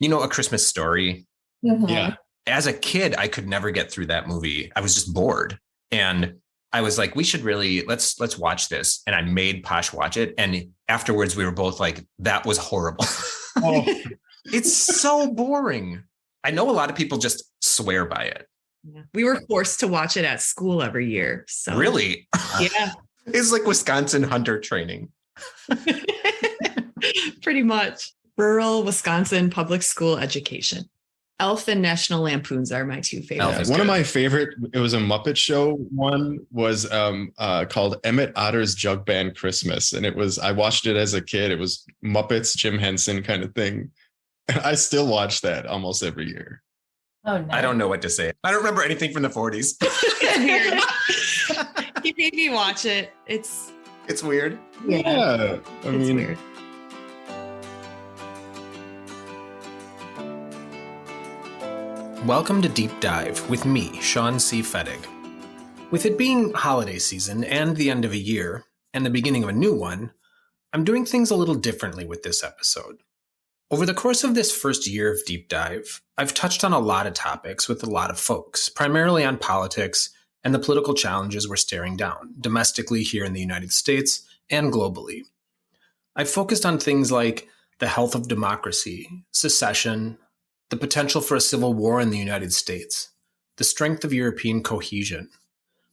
You know, A Christmas Story. Yeah. As a kid, I could never get through that movie. I was just bored. And I was like, we should really let's watch this. And I made Posh watch it. And afterwards we were both like, that was horrible. Oh, It's so boring. I know a lot of people just swear by it. Yeah. We were forced to watch it at school every year. So Really? yeah. It's like Wisconsin hunter training. Pretty much. Rural Wisconsin public school education. Elf and National Lampoons are my two favorites. one of my favorite, it was a Muppet Show one, was called Emmett Otter's Jug Band Christmas. And I watched it as a kid. It was Muppets, Jim Henson kind of thing. And I still watch that almost every year. Oh, no. I don't know what to say. I don't remember anything from the 40s. He made me watch it. It's weird. Yeah. It's weird. Welcome to Deep Dive with me, Sean C. Fettig. With it being holiday season and the end of a year, and the beginning of a new one, I'm doing things a little differently with this episode. Over the course of this first year of Deep Dive, I've touched on a lot of topics with a lot of folks, primarily on politics and the political challenges we're staring down, domestically here in the United States and globally. I've focused on things like the health of democracy, secession, the potential for a civil war in the United States, the strength of European cohesion,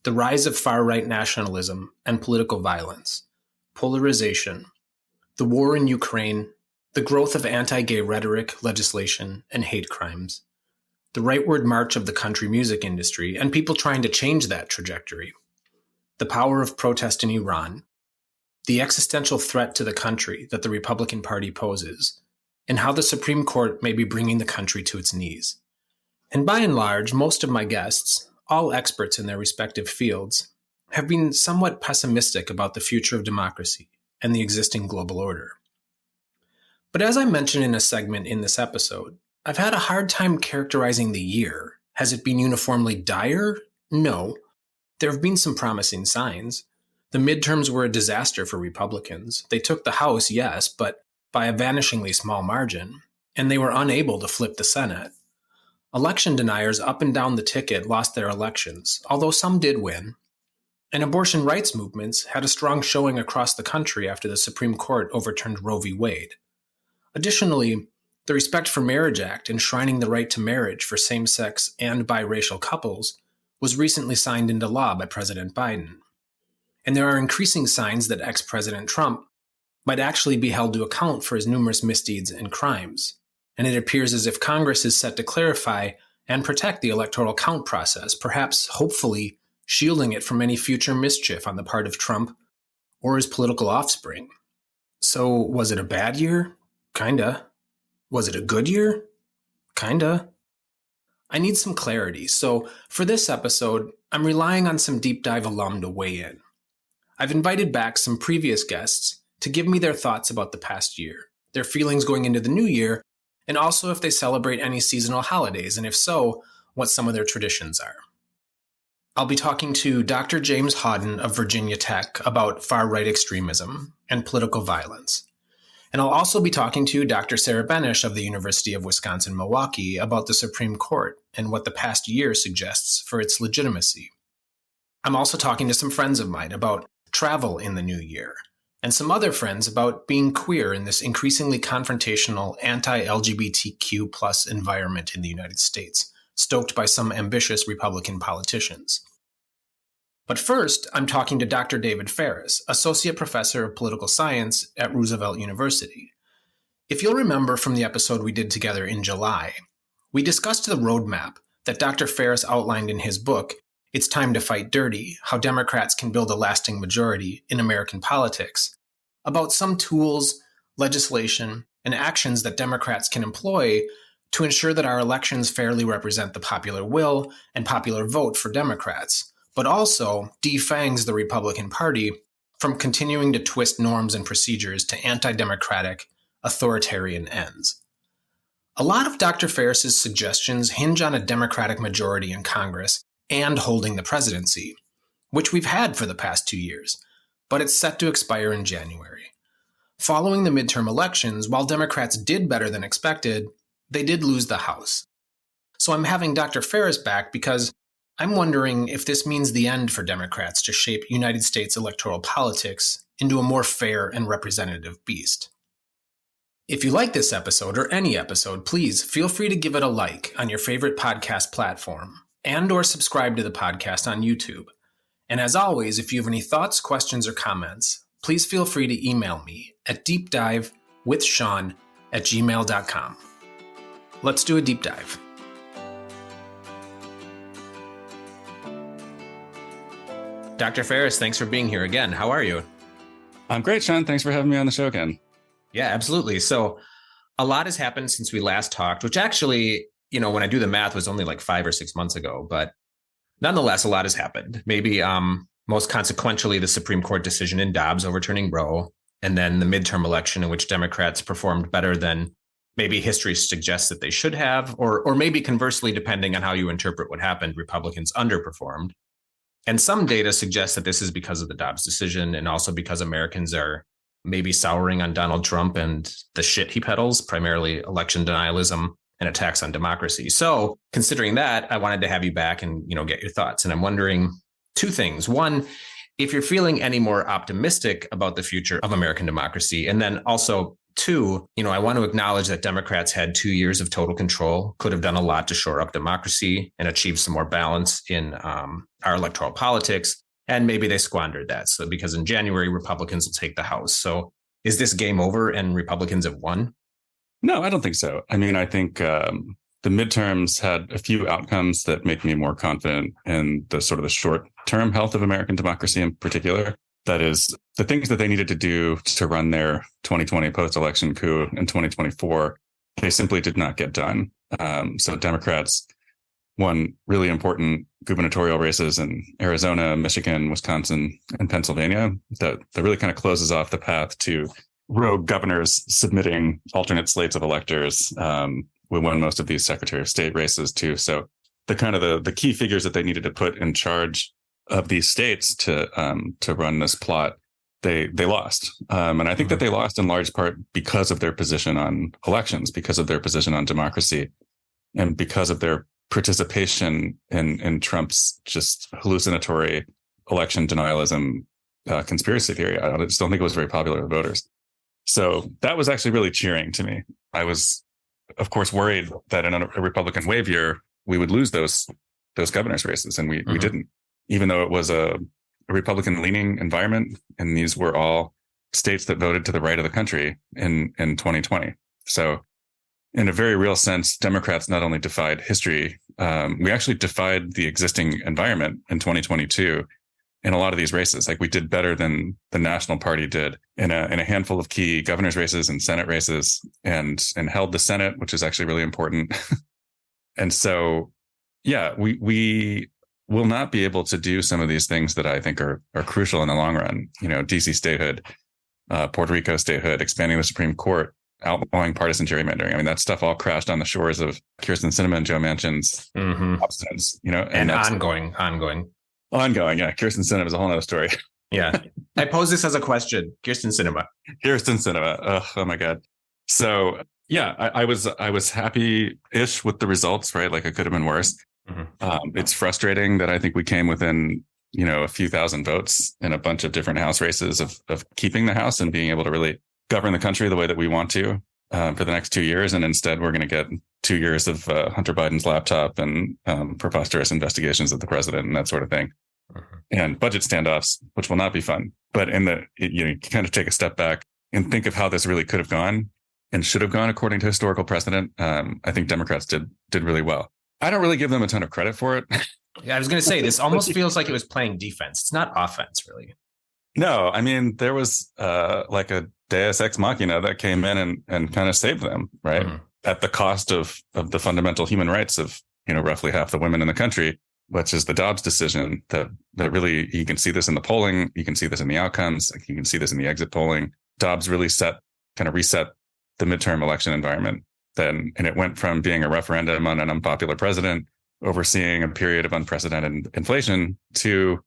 the rise of far-right nationalism and political violence, polarization, the war in Ukraine, the growth of anti-gay rhetoric, legislation, and hate crimes, the rightward march of the country music industry and people trying to change that trajectory, the power of protest in Iran, the existential threat to the country that the Republican Party poses, and how the Supreme Court may be bringing the country to its knees. And by and large, most of my guests, all experts in their respective fields, have been somewhat pessimistic about the future of democracy and the existing global order. But as I mentioned in a segment in this episode, I've had a hard time characterizing the year. Has it been uniformly dire? No. There have been some promising signs. The midterms were a disaster for Republicans. They took the House, yes, but by a vanishingly small margin, and they were unable to flip the Senate. Election deniers up and down the ticket lost their elections, although some did win. And abortion rights movements had a strong showing across the country after the Supreme Court overturned Roe v. Wade. Additionally, the Respect for Marriage Act, enshrining the right to marriage for same-sex and biracial couples, was recently signed into law by President Biden. And there are increasing signs that ex-President Trump might actually be held to account for his numerous misdeeds and crimes. And it appears as if Congress is set to clarify and protect the electoral count process, perhaps, hopefully, shielding it from any future mischief on the part of Trump or his political offspring. So, was it a bad year? Kinda. Was it a good year? Kinda. I need some clarity, so for this episode, I'm relying on some Deep Dive alum to weigh in. I've invited back some previous guests to give me their thoughts about the past year, their feelings going into the new year, and also if they celebrate any seasonal holidays, and if so, what some of their traditions are. I'll be talking to Dr. James Hawden of Virginia Tech about far-right extremism and political violence. And I'll also be talking to Dr. Sarah Benish of the University of Wisconsin-Milwaukee about the Supreme Court and what the past year suggests for its legitimacy. I'm also talking to some friends of mine about travel in the new year, and some other friends about being queer in this increasingly confrontational anti-LGBTQ plus environment in the United States, stoked by some ambitious Republican politicians. But first, I'm talking to Dr. David Ferris, Associate Professor of Political Science at Roosevelt University. If you'll remember from the episode we did together in July, we discussed the roadmap that Dr. Ferris outlined in his book, It's Time to Fight Dirty: How Democrats Can Build a Lasting Majority in American Politics, about some tools, legislation, and actions that Democrats can employ to ensure that our elections fairly represent the popular will and popular vote for Democrats, but also defangs the Republican Party from continuing to twist norms and procedures to anti-democratic, authoritarian ends. A lot of Dr. Ferris's suggestions hinge on a Democratic majority in Congress and holding the presidency, which we've had for the past 2 years, but it's set to expire in January. Following the midterm elections, while Democrats did better than expected, they did lose the House. So I'm having Dr. Ferris back because I'm wondering if this means the end for Democrats to shape United States electoral politics into a more fair and representative beast. If you like this episode or any episode, please feel free to give it a like on your favorite podcast platform and or subscribe to the podcast on YouTube. And as always, if you have any thoughts, questions, or comments, please feel free to email me at deepdivewithsean@gmail.com. Let's do a deep dive. Dr. Ferris, thanks for being here again. How are you? I'm great, Sean. Thanks for having me on the show again. Yeah, absolutely. So a lot has happened since we last talked, which actually, when I do the math, was only like 5 or 6 months ago. But nonetheless, a lot has happened. Maybe most consequentially, the Supreme Court decision in Dobbs overturning Roe, and then the midterm election in which Democrats performed better than maybe history suggests that they should have, or maybe conversely, depending on how you interpret what happened, Republicans underperformed. And some data suggests that this is because of the Dobbs decision and also because Americans are maybe souring on Donald Trump and the shit he peddles, primarily election denialism and attacks on democracy. So considering that, I wanted to have you back and, get your thoughts. And I'm wondering two things. One, if you're feeling any more optimistic about the future of American democracy. And then also, two, I want to acknowledge that Democrats had 2 years of total control, could have done a lot to shore up democracy and achieve some more balance in our electoral politics. And maybe they squandered that. So because in January, Republicans will take the House. So is this game over and Republicans have won? No, I don't think so. I mean, I think the midterms had a few outcomes that make me more confident in the sort of the short-term health of American democracy in particular. That is, the things that they needed to do to run their 2020 post-election coup in 2024, they simply did not get done. So Democrats won really important gubernatorial races in Arizona, Michigan, Wisconsin, and Pennsylvania. That really kind of closes off the path to rogue governors submitting alternate slates of electors. We won most of these Secretary of State races too. So the key figures that they needed to put in charge of these states to run this plot, they lost. And I think that they lost in large part because of their position on elections, because of their position on democracy, and because of their participation in Trump's just hallucinatory election denialism conspiracy theory. I just don't think it was very popular with voters. So that was actually really cheering to me. I was, of course, worried that in a Republican wave year, we would lose those governor's races. And we didn't, even though it was a Republican leaning environment. And these were all states that voted to the right of the country in 2020. So in a very real sense, Democrats not only defied history, we actually defied the existing environment in 2022 in a lot of these races. Like, we did better than the National Party did in a handful of key governor's races and Senate races, and held the Senate, which is actually really important. And so, yeah, we will not be able to do some of these things that I think are crucial in the long run. DC statehood, Puerto Rico statehood, expanding the Supreme Court, outlawing partisan gerrymandering. I mean, that stuff all crashed on the shores of Kyrsten Sinema and Joe Manchin's abstinence, and ongoing. Yeah. Kyrsten Sinema is a whole other story. Yeah. I pose this as a question. Kyrsten Sinema. Oh my God. So yeah, I was happy-ish with the results, right? Like, it could have been worse. It's frustrating that I think we came within, a few thousand votes in a bunch of different House races of keeping the House and being able to really govern the country the way that we want to for the next 2 years. And instead, we're going to get 2 years of Hunter Biden's laptop and preposterous investigations of the president and that sort of thing. And budget standoffs, which will not be fun. But you kind of take a step back and think of how this really could have gone and should have gone according to historical precedent. I think Democrats did really well. I don't really give them a ton of credit for it. Yeah, I was going to say, this almost feels like it was playing defense. It's not offense, really. No, I mean, there was like a Deus Ex Machina that came in and kind of saved them, right? At the cost of the fundamental human rights of, roughly half the women in the country, which is the Dobbs decision that really, you can see this in the polling. You can see this in the outcomes. You can see this in the exit polling. Dobbs really reset the midterm election environment then. And it went from being a referendum on an unpopular president, overseeing a period of unprecedented inflation, to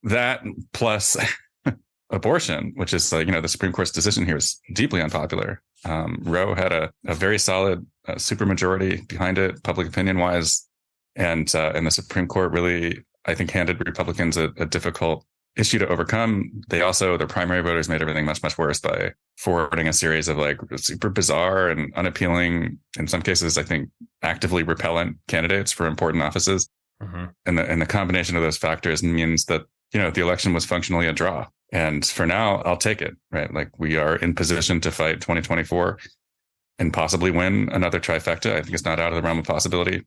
that plus abortion, which is like, the Supreme Court's decision here is deeply unpopular. Roe had a very solid supermajority behind it, public opinion wise. And the Supreme Court really, I think, handed Republicans a difficult issue to overcome. Their primary voters made everything much, much worse by forwarding a series of like super bizarre and unappealing, in some cases, I think, actively repellent candidates for important offices. Mm-hmm. And the combination of those factors means that, the election was functionally a draw. And for now, I'll take it, right? Like, we are in position to fight 2024 and possibly win another trifecta. I think it's not out of the realm of possibility.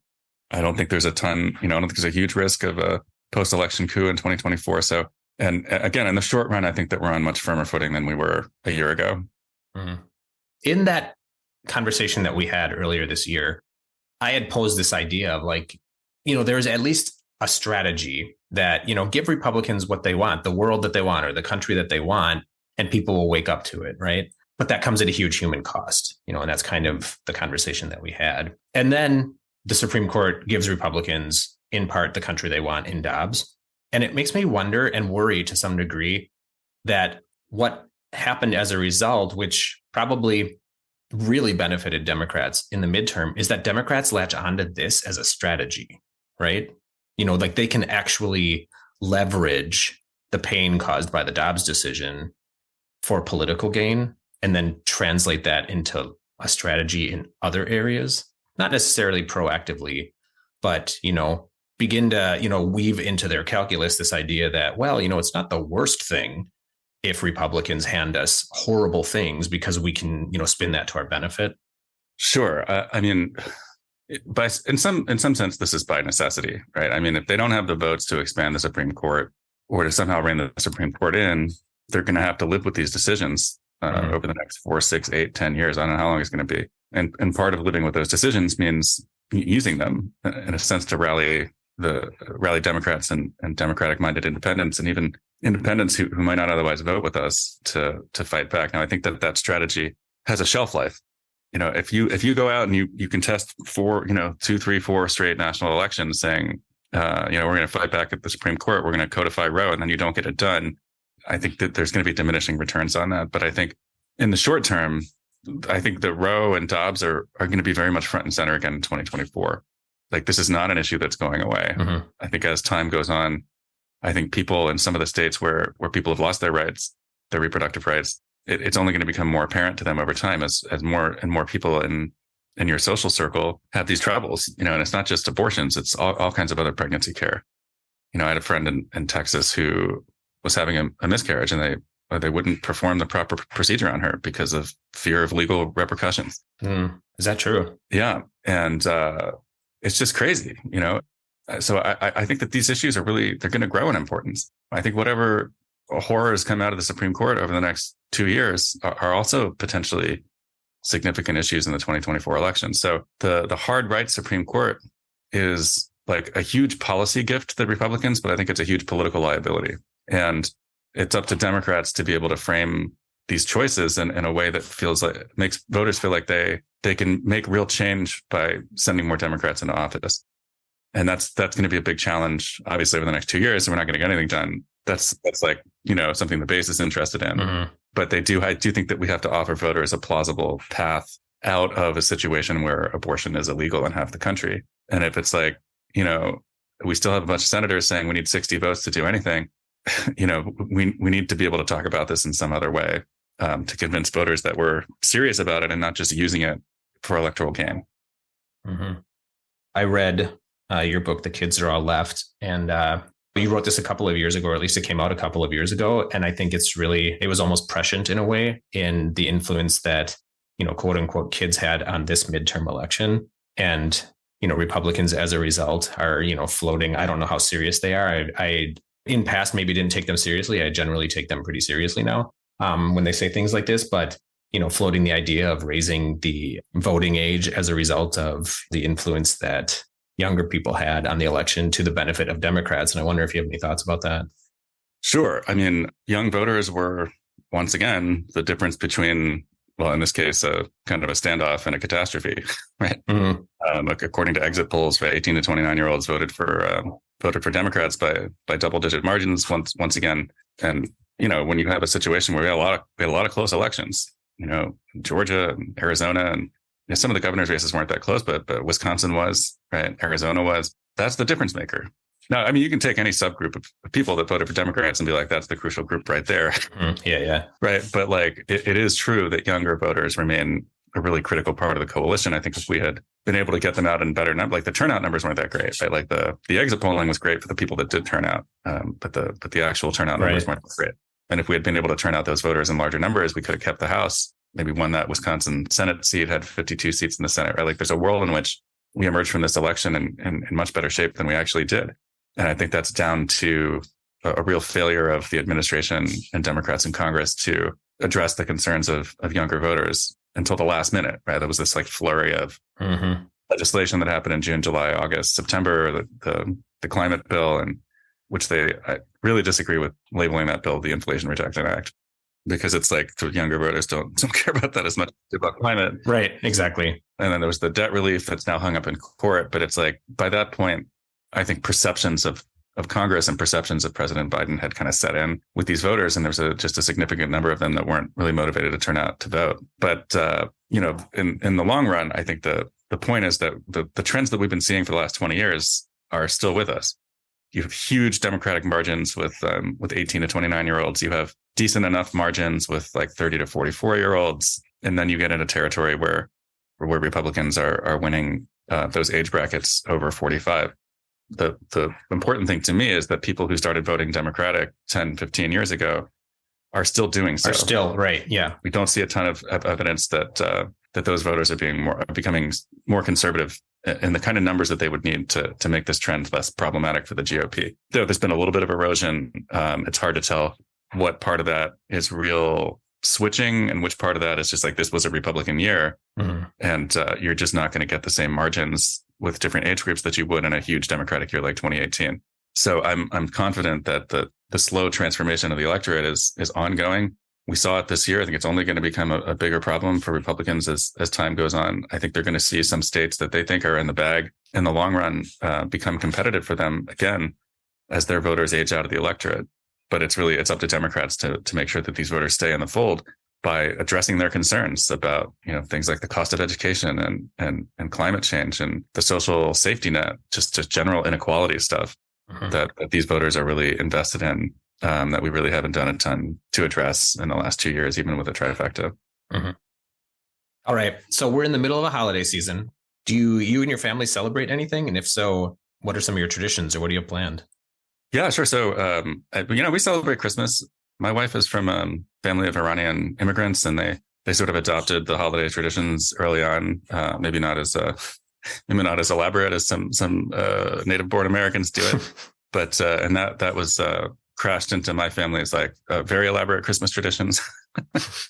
I don't think there's I don't think there's a huge risk of a post-election coup in 2024. So, and again, in the short run, I think that we're on much firmer footing than we were a year ago. Mm-hmm. In that conversation that we had earlier this year, I had posed this idea of like, there's at least a strategy that, give Republicans what they want, the world that they want, or the country that they want, and people will wake up to it, right? But that comes at a huge human cost, and that's kind of the conversation that we had. And then the Supreme Court gives Republicans, in part, the country they want in Dobbs. And it makes me wonder and worry to some degree that what happened as a result, which probably really benefited Democrats in the midterm, is that Democrats latch onto this as a strategy, right? Like they can actually leverage the pain caused by the Dobbs decision for political gain and then translate that into a strategy in other areas, not necessarily proactively, but, begin to, weave into their calculus this idea that, well, it's not the worst thing if Republicans hand us horrible things because we can, spin that to our benefit. Sure. In some sense, this is by necessity, right? I mean, if they don't have the votes to expand the Supreme Court or to somehow rein the Supreme Court in, they're going to have to live with these decisions over the next 4, 6, 8, 10 years. I don't know how long it's going to be. And part of living with those decisions means using them in a sense to rally Democrats and Democratic-minded independents, and even independents who might not otherwise vote with us to fight back. Now, I think that strategy has a shelf life. If you go out and you contest 2, 3, 4 straight national elections saying, we're going to fight back at the Supreme Court, we're going to codify Roe, and then you don't get it done, I think that there's going to be diminishing returns on that. But I think in the short term, I think that Roe and Dobbs are going to be very much front and center again in 2024. Like, this is not an issue that's going away. Mm-hmm. I think as time goes on, I think people in some of the states where people have lost their rights, their reproductive rights, it's only going to become more apparent to them over time as more and more people in your social circle have these troubles, and it's not just abortions, it's all kinds of other pregnancy care. I had a friend in Texas who was having a miscarriage, and they wouldn't perform the proper procedure on her because of fear of legal repercussions. Is that true? Yeah. And it's just crazy, So I think that these issues they're going to grow in importance. I think whatever horrors come out of the Supreme Court over the next 2 years are also potentially significant issues in the 2024 election. So the hard right Supreme Court is like a huge policy gift to the Republicans, but I think it's a huge political liability. And it's up to Democrats to be able to frame these choices in a way that makes voters feel like they can make real change by sending more Democrats into office. And that's going to be a big challenge, obviously, over the next 2 years. So we're not going to get anything done. That's like, something the base is interested in. Mm-hmm. But I do think that we have to offer voters a plausible path out of a situation where abortion is illegal in half the country. And if it's like, we still have a bunch of senators saying we need 60 votes to do anything, we need to be able to talk about this in some other way to convince voters that we're serious about it and not just using it for electoral gain. Mm-hmm. I read your book, The Kids Are All Left, and you wrote this a couple of years ago, or at least it came out a couple of years ago. And I think it was almost prescient in a way in the influence that, quote unquote, kids had on this midterm election. And, Republicans as a result are, floating. I don't know how serious they are. I in past maybe didn't take them seriously. I generally take them pretty seriously now when they say things like this. But, floating the idea of raising the voting age as a result of the influence that younger people had on the election to the benefit of Democrats. And I wonder if you have any thoughts about that. Sure. I mean, young voters were, once again, the difference between, well, in this case, a kind of a standoff and a catastrophe, right? Mm-hmm. According to exit polls, 18 to 29-year-olds voted for Democrats by double-digit margins once again. And when you have a situation where we had a lot of close elections, Georgia, and Arizona, and some of the governor's races weren't that close, but Wisconsin was, right? Arizona was. That's the difference maker. Now, I mean, you can take any subgroup of people that voted for Democrats and be like, that's the crucial group right there. Yeah. Right. But like, it is true that younger voters remain a really critical part of the coalition. I think if we had been able to get them out in better numbers, like the turnout numbers weren't that great, right? Like the exit polling was great for the people that did turn out. But the actual turnout numbers weren't great. And if we had been able to turn out those voters in larger numbers, we could have kept the House, maybe won that Wisconsin Senate seat, had 52 seats in the Senate, right? Like there's a world in which we emerged from this election in much better shape than we actually did. And I think that's down to a real failure of the administration and Democrats in Congress to address the concerns of younger voters until the last minute, right? There was this like flurry of legislation that happened in June, July, August, September, the climate bill, and which I really disagree with labeling that bill the Inflation Reduction Act, because it's like the younger voters don't care about that as much about climate. Right, exactly. And then there was the debt relief that's now hung up in court. But it's like, by that point, I think perceptions of Congress and perceptions of President Biden had kind of set in with these voters. And there was just a significant number of them that weren't really motivated to turn out to vote. But, in the long run, I think the point is that the trends that we've been seeing for the last 20 years are still with us. You have huge Democratic margins with 18 to 29-year-olds. You have decent enough margins with like 30 to 44-year-olds. And then you get into territory where Republicans are winning those age brackets over 45. The important thing to me is that people who started voting Democratic 10, 15 years ago are still doing so. Are still, right, yeah. We don't see a ton of evidence that those voters are becoming more conservative in the kind of numbers that they would need to make this trend less problematic for the GOP. Though there's been a little bit of erosion, it's hard to tell what part of that is real switching and which part of that is just like this was a Republican year, and you're just not going to get the same margins with different age groups that you would in a huge Democratic year like 2018. So I'm confident that the slow transformation of the electorate is ongoing. We saw it this year. I think it's only going to become a bigger problem for Republicans as time goes on. I think they're going to see some states that they think are in the bag in the long run become competitive for them again as their voters age out of the electorate. But it's up to Democrats to make sure that these voters stay in the fold by addressing their concerns about things like the cost of education and climate change and the social safety net, just general inequality stuff that these voters are really invested in, that we really haven't done a ton to address in the last 2 years, even with a trifecta. All right. So we're in the middle of a holiday season. Do you and your family celebrate anything? And if so, what are some of your traditions or what do you have planned? Yeah, sure. So, we celebrate Christmas. My wife is from a family of Iranian immigrants, and they sort of adopted the holiday traditions early on. Maybe not as elaborate as some native-born Americans do it, but and that was crashed into my family's like very elaborate Christmas traditions.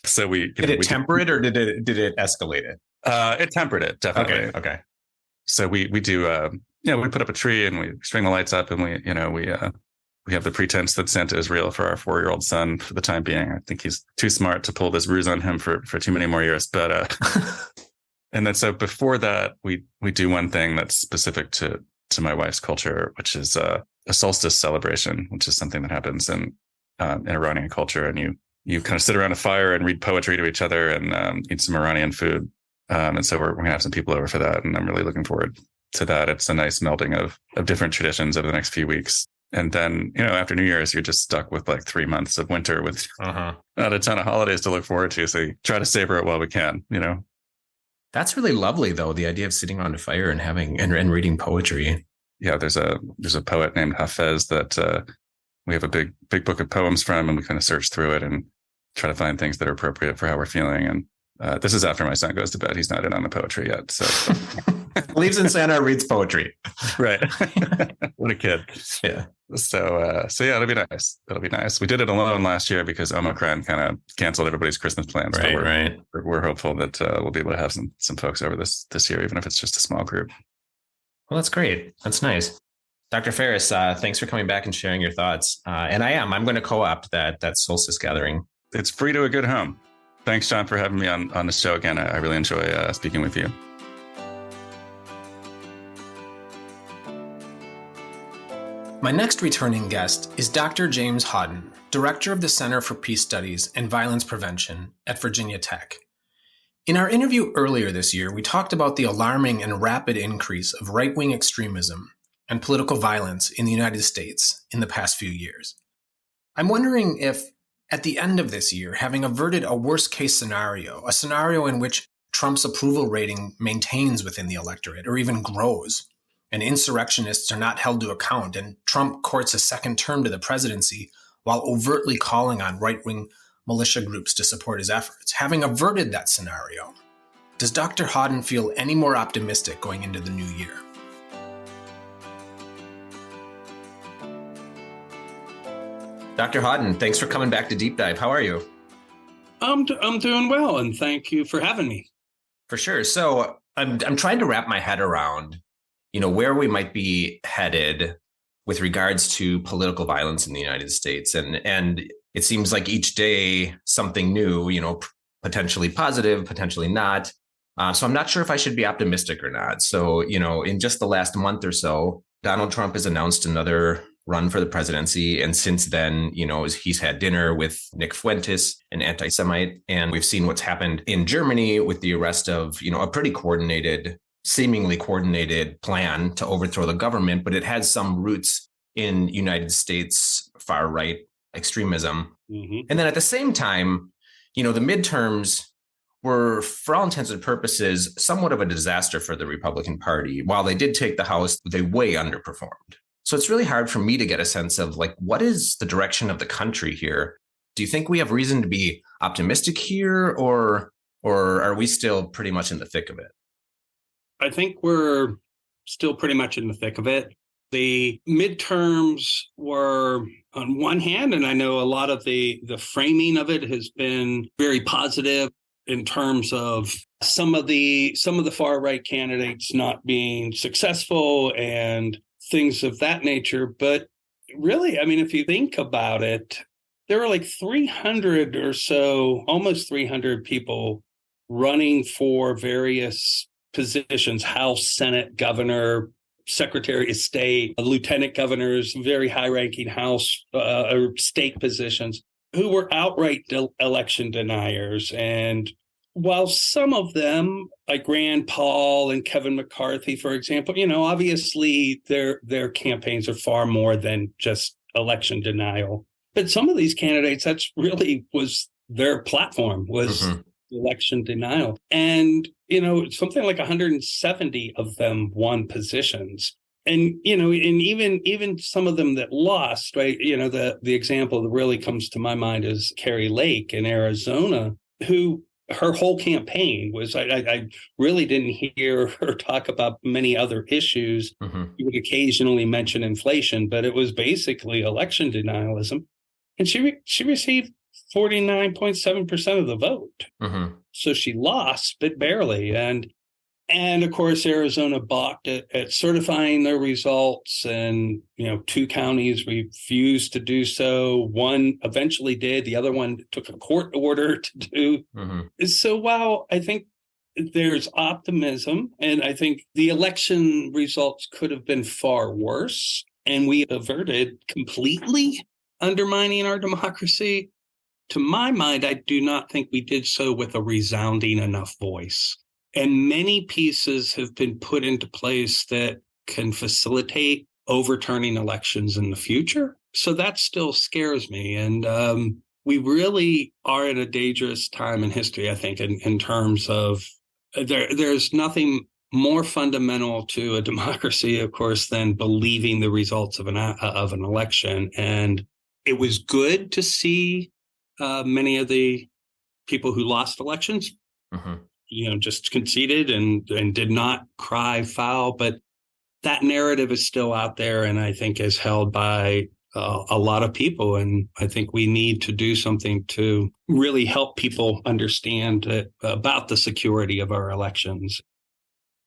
So did it temper it or did it escalate it? It tempered it, definitely. Okay. So we do we put up a tree and we string the lights up and we have the pretense that Santa is real for our 4-year-old son for the time being. I think he's too smart to pull this ruse on him for too many more years. But and then so before that, we do one thing that's specific to my wife's culture, which is a solstice celebration, which is something that happens in Iranian culture. And you kind of sit around a fire and read poetry to each other and eat some Iranian food. And so we're going to have some people over for that. And I'm really looking forward to that. It's a nice melding of different traditions over the next few weeks. And then, after New Year's, you're just stuck with like 3 months of winter with not a ton of holidays to look forward to. So you try to savor it while we can, That's really lovely, though, the idea of sitting around a fire and having and reading poetry. Yeah, there's a poet named Hafez that we have a big book of poems from, and we kind of search through it and try to find things that are appropriate for how we're feeling. And this is after my son goes to bed. He's not in on the poetry yet. So leaves in Santa, reads poetry. Right. What a kid. Yeah. So yeah, it'll be nice. It'll be nice. We did it alone last year because Omicron kind of canceled everybody's Christmas plans. Right. We're hopeful that we'll be able to have some folks over this year, even if it's just a small group. Well, that's great. That's nice. Dr. Ferris, thanks for coming back and sharing your thoughts. And I'm going to co-opt that solstice gathering. It's free to a good home. Thanks, John, for having me on the show again. I really enjoy speaking with you. My next returning guest is Dr. James Hawden, director of the Center for Peace Studies and Violence Prevention at Virginia Tech. In our interview earlier this year, we talked about the alarming and rapid increase of right-wing extremism and political violence in the United States in the past few years. I'm wondering if, at the end of this year, having averted a worst-case scenario, a scenario in which Trump's approval rating maintains within the electorate or even grows, and insurrectionists are not held to account, and Trump courts a second term to the presidency while overtly calling on right-wing militia groups to support his efforts. Having averted that scenario, does Dr. Hawden feel any more optimistic going into the new year? Dr. Hawden, thanks for coming back to Deep Dive. How are you? I'm doing well, and thank you for having me. For sure. So I'm trying to wrap my head around, where we might be headed with regards to political violence in the United States. And it seems like each day something new, potentially positive, potentially not. So I'm not sure if I should be optimistic or not. So, in just the last month or so, Donald Trump has announced another run for the presidency. And since then, he's had dinner with Nick Fuentes, an anti-Semite. And we've seen what's happened in Germany with the arrest of, a pretty seemingly coordinated plan to overthrow the government, but it has some roots in United States far-right extremism. Mm-hmm. And then at the same time, the midterms were, for all intents and purposes, somewhat of a disaster for the Republican Party. While they did take the House, they way underperformed. So it's really hard for me to get a sense of what is the direction of the country here? Do you think we have reason to be optimistic here, or are we still pretty much in the thick of it? I think we're still pretty much in the thick of it. The midterms were on one hand, and I know a lot of the framing of it has been very positive in terms of some of the far right candidates not being successful and things of that nature. But really, if you think about it, there were 300 or so, almost 300 people running for various positions: House, Senate, governor, Secretary of State, lieutenant governors, very high-ranking House or state positions, who were outright election deniers. And while some of them, like Rand Paul and Kevin McCarthy, for example, obviously their campaigns are far more than just election denial. But some of these candidates, that's really was their platform, was election denial. And, something like 170 of them won positions. And, and even some of them that lost, right? The example that really comes to my mind is Carrie Lake in Arizona, who her whole campaign was, I really didn't hear her talk about many other issues. You would occasionally mention inflation, but it was basically election denialism. And she received 49.7% of the vote. So she lost, but barely. And of course, Arizona balked at certifying their results, and 2 counties refused to do so. One eventually did. The other one took a court order to do. So while I think there's optimism, and I think the election results could have been far worse, and we averted completely undermining our democracy, to my mind, I do not think we did so with a resounding enough voice. And many pieces have been put into place that can facilitate overturning elections in the future. So that still scares me. And we really are in a dangerous time in history, I think, in terms of there's nothing more fundamental to a democracy, of course, than believing the results of an election. And it was good to see many of the people who lost elections, just conceded and did not cry foul. But that narrative is still out there, and I think is held by a lot of people. And I think we need to do something to really help people understand about the security of our elections.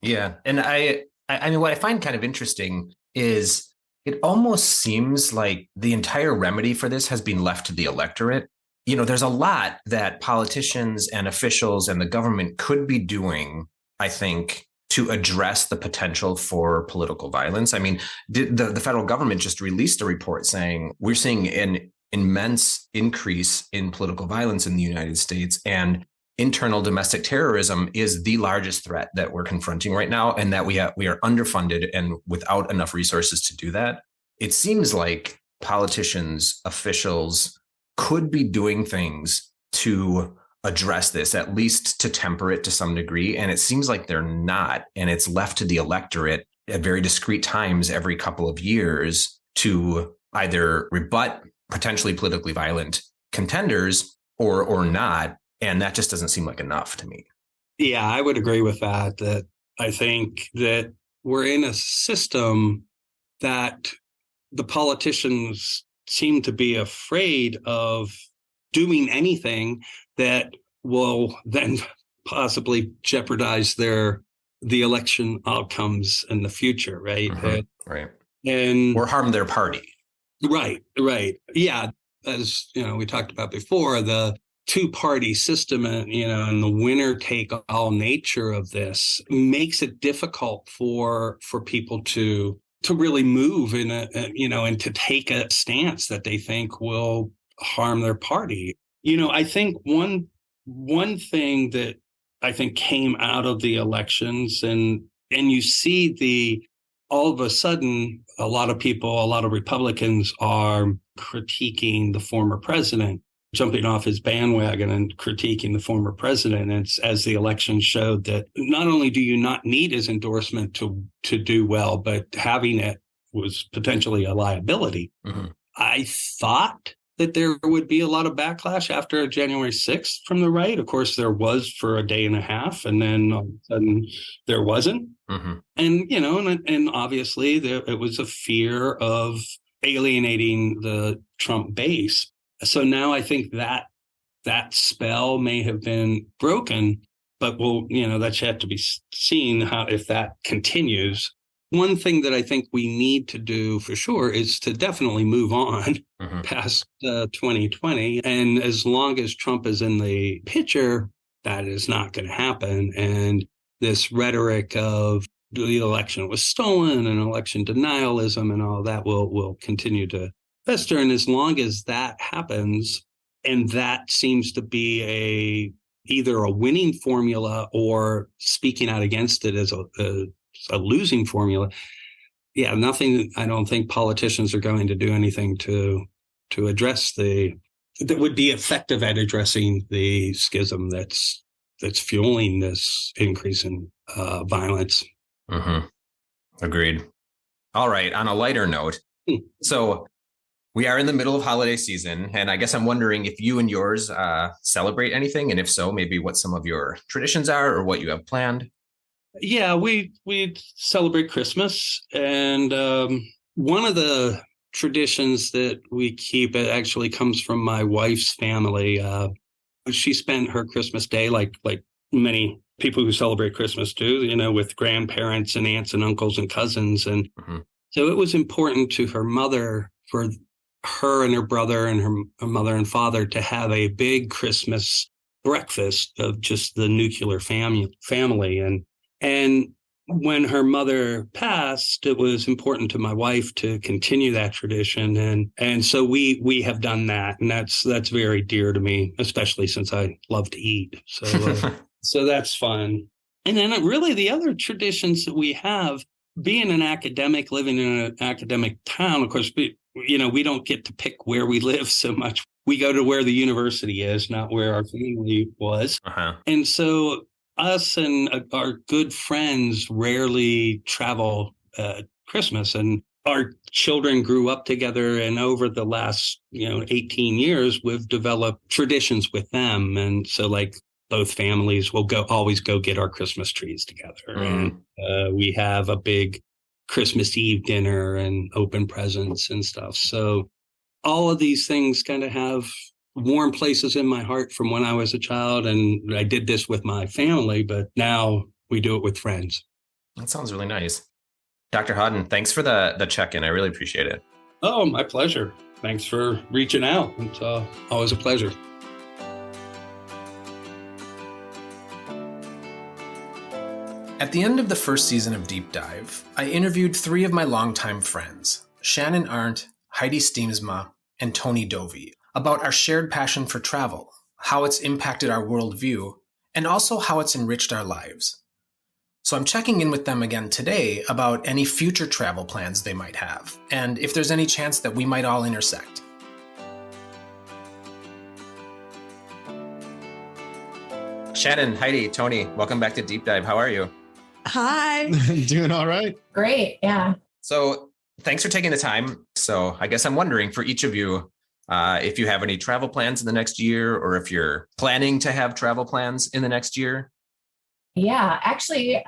Yeah. And I mean, what I find kind of interesting is it almost seems like the entire remedy for this has been left to the electorate. There's a lot that politicians and officials and the government could be doing, I think, to address the potential for political violence. I mean, the federal government just released a report saying we're seeing an immense increase in political violence in the United States, and internal domestic terrorism is the largest threat that we're confronting right now, and that we are underfunded and without enough resources to do that. It seems like politicians, officials could be doing things to address this, at least to temper it to some degree. And it seems like they're not. And it's left to the electorate at very discrete times every couple of years to either rebut potentially politically violent contenders or not. And that just doesn't seem like enough to me. Yeah, I would agree with that. That I think that we're in a system that the politicians seem to be afraid of doing anything that will then possibly jeopardize the election outcomes in the future, right? Right. And or harm their party. Right. Yeah. As we talked about before, the two-party system and and the winner take all nature of this makes it difficult for people to really move in and to take a stance that they think will harm their party. I think one thing that I think came out of the elections, and you see all of a sudden, a lot of Republicans are critiquing the former president, jumping off his bandwagon and critiquing the former president. And as the election showed, that not only do you not need his endorsement to do well, but having it was potentially a liability. Mm-hmm. I thought that there would be a lot of backlash after January 6th from the right. Of course, there was for a day and a half, and then all of a sudden there wasn't. Mm-hmm. And, and obviously it was a fear of alienating the Trump base. So now I think that spell may have been broken, but that's yet to be seen if that continues. One thing that I think we need to do for sure is to definitely move on past 2020. And as long as Trump is in the picture, that is not going to happen. And this rhetoric of the election was stolen and election denialism and all that will continue to fester. And as long as that happens, and that seems to be either a winning formula or speaking out against it as a losing formula. Yeah, nothing. I don't think politicians are going to do anything to address that would be effective at addressing the schism that's fueling this increase in violence. Mm-hmm. Agreed. All right. On a lighter note, so we are in the middle of holiday season, and I guess I'm wondering if you and yours celebrate anything, and if so, maybe what some of your traditions are or what you have planned. Yeah, we celebrate Christmas, and one of the traditions that we keep, it actually comes from my wife's family. She spent her Christmas day like many people who celebrate Christmas do, with grandparents and aunts and uncles and cousins, and so it was important to her mother for her and her brother and her mother and father to have a big Christmas breakfast of just the nuclear family. And when her mother passed, it was important to my wife to continue that tradition. And so we have done that. And that's very dear to me, especially since I love to eat. So, so that's fun. And then really the other traditions that we have, being an academic, living in an academic town, of course, we don't get to pick where we live so much. We go to where the university is, not where our family was. And so us and our good friends rarely travel Christmas, and our children grew up together. And over the last 18 years, we've developed traditions with them. And so both families will always go get our Christmas trees together. And we have a big Christmas Eve dinner and open presents and stuff. So all of these things kind of have warm places in my heart from when I was a child. And I did this with my family, but now we do it with friends. That sounds really nice. Dr. Hodden, thanks for the check-in. I really appreciate it. Oh, my pleasure. Thanks for reaching out. It's always a pleasure. At the end of the first season of Deep Dive, I interviewed 3 of my longtime friends, Shannon Arndt, Heidi Steemsma, and Tony Dovey about our shared passion for travel, how it's impacted our worldview, and also how it's enriched our lives. So I'm checking in with them again today about any future travel plans they might have, and if there's any chance that we might all intersect. Shannon, Heidi, Tony, welcome back to Deep Dive. How are you? Hi. Doing all right. Great. Yeah. So thanks for taking the time. So I guess I'm wondering for each of you, if you have any travel plans in the next year, or if you're planning to have travel plans in the next year. Yeah. Actually,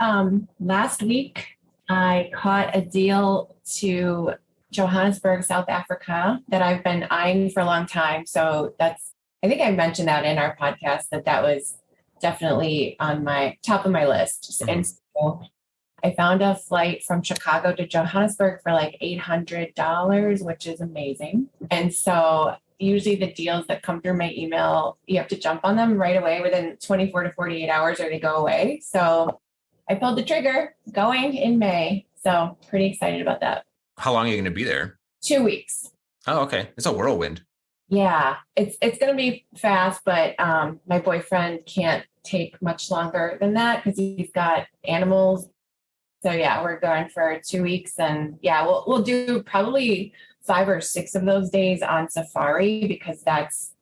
last week I caught a deal to Johannesburg, South Africa that I've been eyeing for a long time. So I think I mentioned that in our podcast that was definitely on my top of my list. Mm-hmm. And so I found a flight from Chicago to Johannesburg for like $800, which is amazing. And so usually the deals that come through my email, you have to jump on them right away within 24 to 48 hours or they go away. So I pulled the trigger, going in May. So pretty excited about that. How long are you going to be there? 2 weeks. Oh, okay. It's a whirlwind. Yeah, it's going to be fast, but my boyfriend can't take much longer than that because he's got animals. So yeah, we're going for 2 weeks, and yeah, we'll do probably 5 or 6 of those days on safari because that's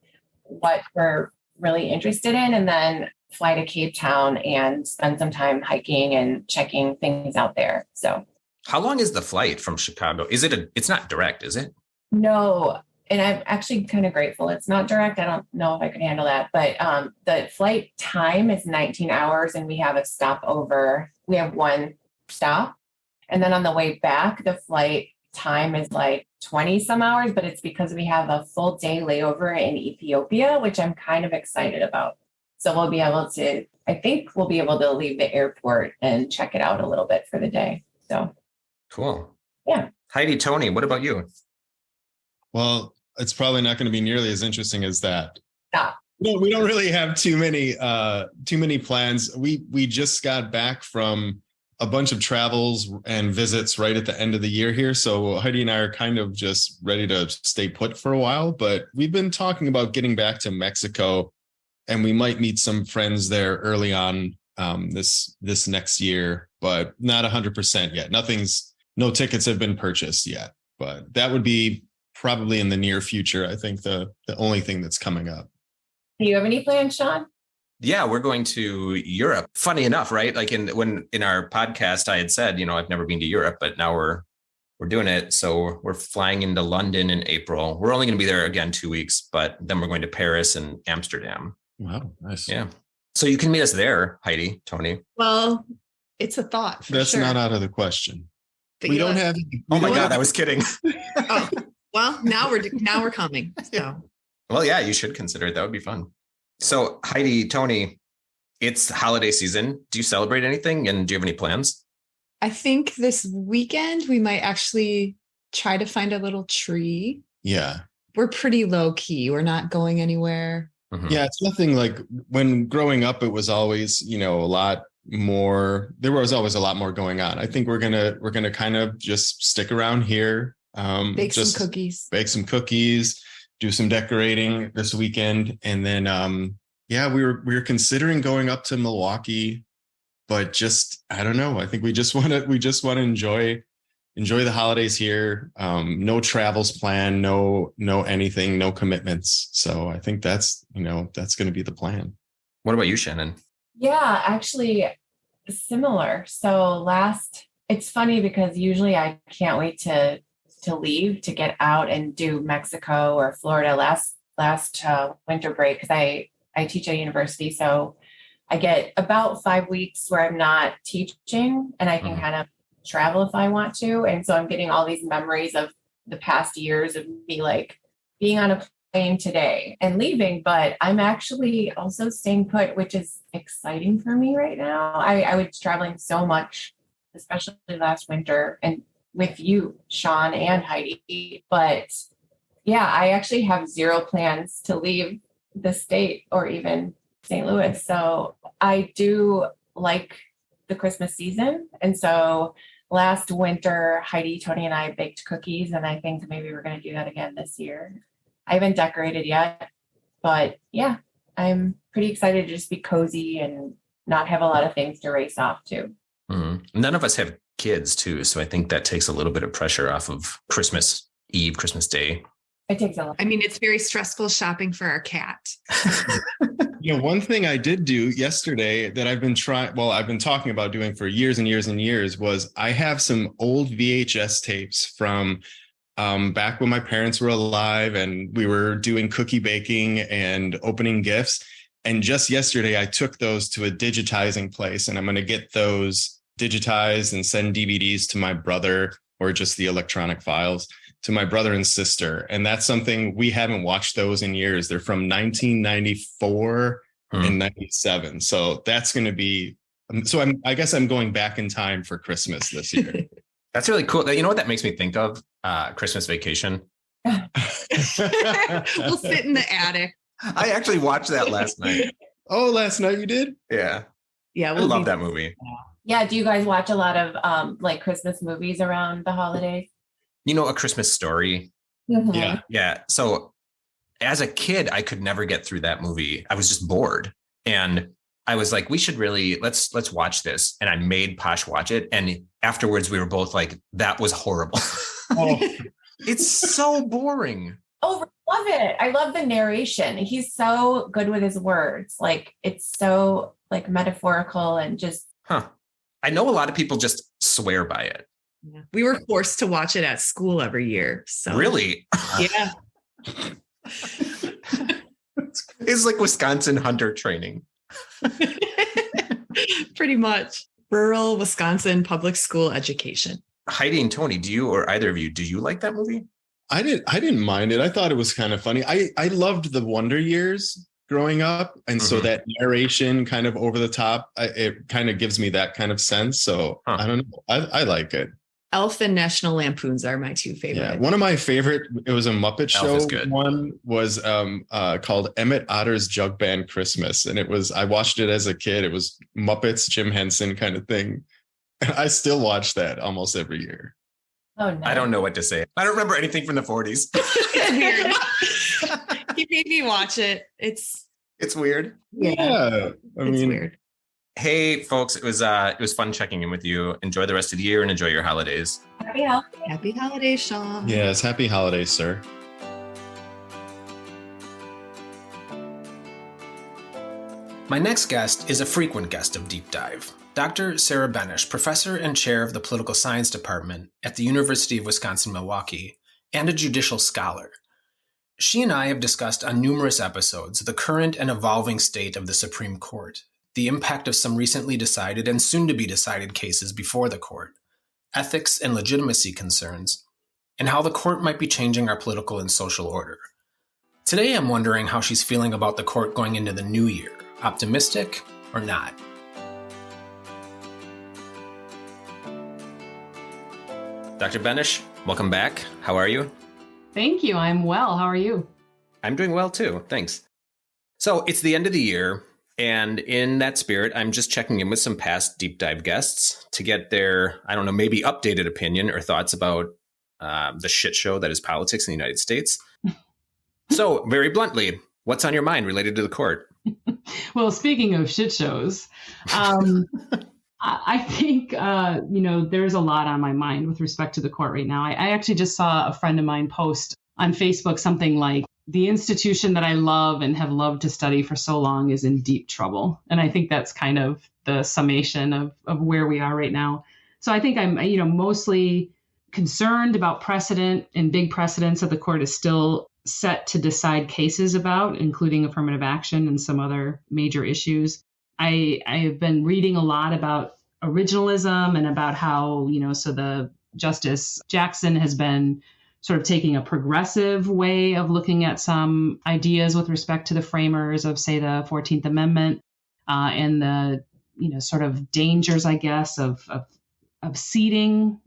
what we're really interested in, and then fly to Cape Town and spend some time hiking and checking things out there. So, how long is the flight from Chicago? It's not direct, is it? No. And I'm actually kind of grateful it's not direct. I don't know if I can handle that. But the flight time is 19 hours and we have a stopover. We have one stop. And then on the way back, the flight time is like 20 some hours, but it's because we have a full day layover in Ethiopia, which I'm kind of excited about. So I think we'll be able to leave the airport and check it out a little bit for the day. So cool. Yeah. Heidi, Tony, what about you? Well, it's probably not going to be nearly as interesting as that. Stop. We don't really have too many plans. We just got back from a bunch of travels and visits right at the end of the year here. So Heidi and I are kind of just ready to stay put for a while, but we've been talking about getting back to Mexico, and we might meet some friends there early on this next year, but not 100% yet. No tickets have been purchased yet, but that would be probably in the near future. I think the only thing that's coming up. Do you have any plans, Sean? Yeah, we're going to Europe. Funny enough, right? Like in our podcast, I had said, I've never been to Europe, but now we're doing it. So we're flying into London in April. We're only going to be there again 2 weeks, but then we're going to Paris and Amsterdam. Wow, nice. Yeah. So you can meet us there, Heidi, Tony. Well, it's a thought. That's sure. not out of the question. But we don't have. Oh my God, I was kidding. Oh, well, now we're coming. So. Well, yeah, you should consider it. That would be fun. So Heidi, Tony, it's holiday season. Do you celebrate anything? And do you have any plans? I think this weekend we might actually try to find a little tree. Yeah. We're pretty low key. We're not going anywhere. Mm-hmm. Yeah, it's nothing like when growing up, it was always, a lot more. There was always a lot more going on. I think we're gonna kind of just stick around here. Bake some cookies, do some decorating this weekend. And then, we were considering going up to Milwaukee, but just, I don't know. I think we just want to enjoy the holidays here. No travels planned, no anything, no commitments. So I think that's going to be the plan. What about you, Shannon? Yeah, actually similar. So it's funny because usually I can't wait to leave to get out and do Mexico or Florida last winter break because I teach at university. So I get about 5 weeks where I'm not teaching and I can kind of travel if I want to. And so I'm getting all these memories of the past years of me like being on a plane today and leaving, but I'm actually also staying put, which is exciting for me right now. I was traveling so much, especially last winter and with you, Sean and Heidi. But yeah, I actually have zero plans to leave the state or even St. Louis. So I do like the Christmas season. And so last winter, Heidi, Tony, and I baked cookies. And I think maybe we're going to do that again this year. I haven't decorated yet, but yeah, I'm pretty excited to just be cozy and not have a lot of things to race off to. Mm-hmm. None of us have kids too, so I think that takes a little bit of pressure off of Christmas Eve, Christmas Day. It takes a lot. I mean, it's very stressful shopping for our cat. One thing I did do yesterday that I've been talking about doing for years and years and years was I have some old VHS tapes from back when my parents were alive and we were doing cookie baking and opening gifts. And just yesterday, I took those to a digitizing place, and I'm going to get those digitized and send DVDs to my brother, or just the electronic files to my brother and sister. And that's something we haven't watched those in years. They're from 1994 and 97. So that's going to be, I guess I'm going back in time for Christmas this year. That's really cool. You know what that makes me think of? Christmas Vacation. We'll sit in the attic. I actually watched that last night. Oh, last night you did? Yeah. Yeah. I love that movie. Yeah. Do you guys watch a lot of like Christmas movies around the holidays? You know, A Christmas Story. Mm-hmm. Yeah. Yeah. So as a kid, I could never get through that movie. I was just bored. And I was like, we should really, let's watch this. And I made Posh watch it. And afterwards we were both like, that was horrible. Oh. It's so boring. Oh, love it. I love the narration. He's so good with his words. Like it's so like metaphorical and just. I know a lot of people just swear by it. Yeah. We were forced to watch it at school every year. So Really? Yeah. It's like Wisconsin hunter training. Pretty much. Rural Wisconsin public school education. Heidi and Tony, do you or either of you, do you like that movie? I didn't mind it. I thought it was kind of funny. I loved the Wonder Years growing up. And so that narration kind of over the top, it kind of gives me that kind of sense. So I don't know. I like it. Elf and National Lampoons are my two favorite. Yeah, one of my favorite, it was a Muppet Show. One was called Emmett Otter's Jug Band Christmas. And I watched it as a kid. It was Muppets, Jim Henson kind of thing. And I still watch that almost every year. Oh, no. I don't know what to say. I don't remember anything from the 40s. It's weird. He made me watch it. It's weird. Yeah. It's weird. Hey, folks, it was fun checking in with you. Enjoy the rest of the year and enjoy your holidays. Happy holidays, Sean. Yes, happy holidays, sir. My next guest is a frequent guest of Deep Dive, Dr. Sarah Benish, professor and chair of the Political Science Department at the University of Wisconsin-Milwaukee, and a judicial scholar. She and I have discussed on numerous episodes the current and evolving state of the Supreme Court, the impact of some recently decided and soon-to-be decided cases before the court, ethics and legitimacy concerns, and how the court might be changing our political and social order. Today, I'm wondering how she's feeling about the court going into the new year. Optimistic or not? Dr. Benish, welcome back. How are you? Thank you. I'm well. How are you? I'm doing well too. Thanks. So it's the end of the year. And in that spirit, I'm just checking in with some past deep dive guests to get their, I don't know, maybe updated opinion or thoughts about the shit show that is politics in the United States. So very bluntly, what's on your mind related to the court? Well, speaking of shit shows, I think, there's a lot on my mind with respect to the court right now. I actually just saw a friend of mine post on Facebook something like, the institution that I love and have loved to study for so long is in deep trouble. And I think that's kind of the summation of where we are right now. So I think I'm, mostly concerned about precedent and big precedents that the court is still set to decide cases about, including affirmative action and some other major issues. I have been reading a lot about originalism and about how, so the Justice Jackson has been sort of taking a progressive way of looking at some ideas with respect to the framers of, say, the 14th Amendment and the, sort of dangers, I guess, of ceding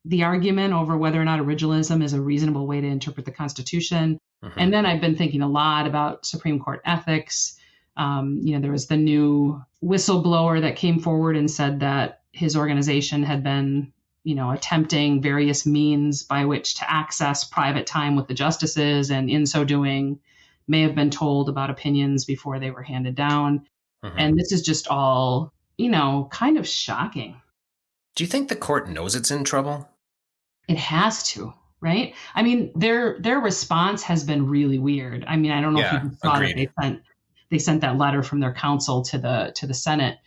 the argument over whether or not originalism is a reasonable way to interpret the Constitution. Mm-hmm. And then I've been thinking a lot about Supreme Court ethics. There was the new whistleblower that came forward and said that his organization had been attempting various means by which to access private time with the justices, and in so doing may have been told about opinions before they were handed down. Mhm. And this is just all, kind of shocking. Do you think the court knows it's in trouble? It has to, right? I mean, their response has been really weird. I mean, I don't know if you saw agreed. that they sent that letter from their counsel to the Senate,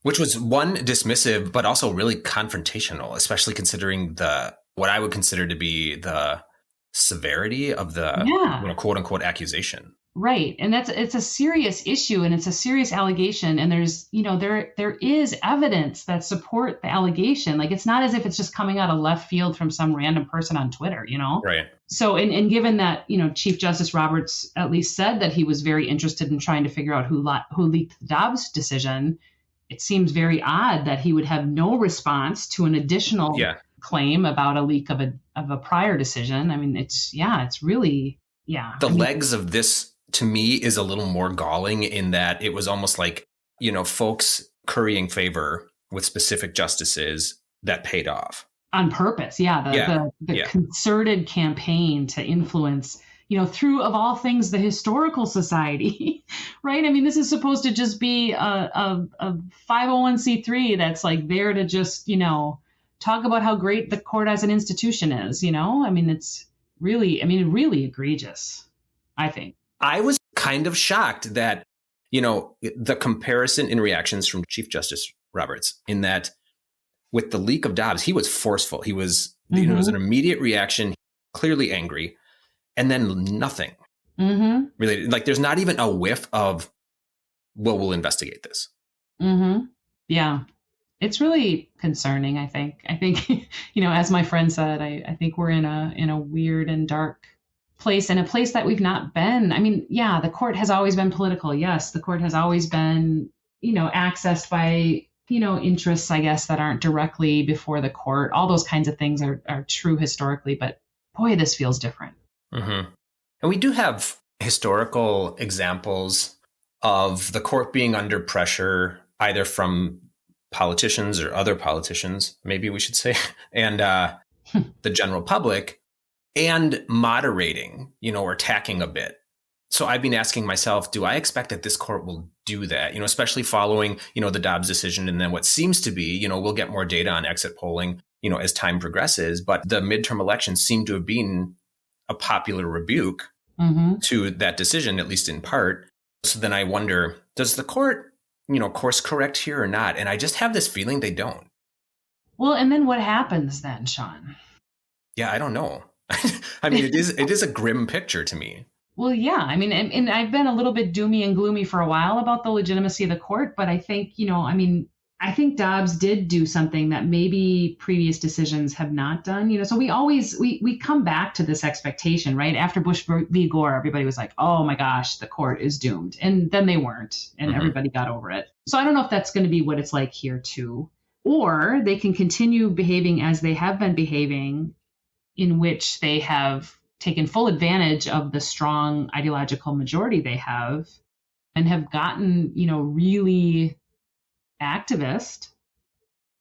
Which was one, dismissive, but also really confrontational, especially considering what I would consider to be the severity of the quote unquote accusation. Right. And it's a serious issue, and it's a serious allegation. And there's, there is evidence that support the allegation. Like, it's not as if it's just coming out of left field from some random person on Twitter, Right. So, and given that, Chief Justice Roberts at least said that he was very interested in trying to figure out who leaked the Dobbs decision, it seems very odd that he would have no response to an additional claim about a leak of a prior decision. I mean, it's really, The legs of this, to me, is a little more galling in that it was almost like, folks currying favor with specific justices that paid off. On purpose. The concerted campaign to influence, through, of all things, the Historical Society, right? I mean, this is supposed to just be a 501c3 that's like there to just, talk about how great the court as an institution is, I mean, it's really, really egregious, I think. I was kind of shocked that, the comparison in reactions from Chief Justice Roberts, in that with the leak of Dobbs, he was forceful. He was, it was an immediate reaction, clearly angry, and then nothing. Really, like, there's not even a whiff of, well, we'll investigate this. Yeah. It's really concerning, I think. I think, as my friend said, I think we're in a weird and dark place, and a place that we've not been. I mean, the court has always been political. Yes, the court has always been, accessed by, interests, I guess, that aren't directly before the court. All those kinds of things are true historically, but boy, this feels different. And we do have historical examples of the court being under pressure, either from politicians or other politicians, maybe we should say, and the general public, and moderating, or attacking a bit. So I've been asking myself, do I expect that this court will do that, especially following, the Dobbs decision, and then what seems to be, we'll get more data on exit polling, as time progresses. But the midterm elections seem to have been a popular rebuke to that decision, at least in part. So then I wonder, does the court, course correct here or not? And I just have this feeling they don't. Well, and then what happens then, Sean? Yeah, I don't know. I mean, it is a grim picture to me. Well, yeah. I mean, and I've been a little bit doomy and gloomy for a while about the legitimacy of the court, but I think, I think Dobbs did do something that maybe previous decisions have not done. So we come back to this expectation, right? After Bush v. Gore, everybody was like, oh my gosh, the court is doomed. And then they weren't, and everybody got over it. So I don't know if that's going to be what it's like here too. Or they can continue behaving as they have been behaving, in which they have taken full advantage of the strong ideological majority they have, and have gotten, really activist,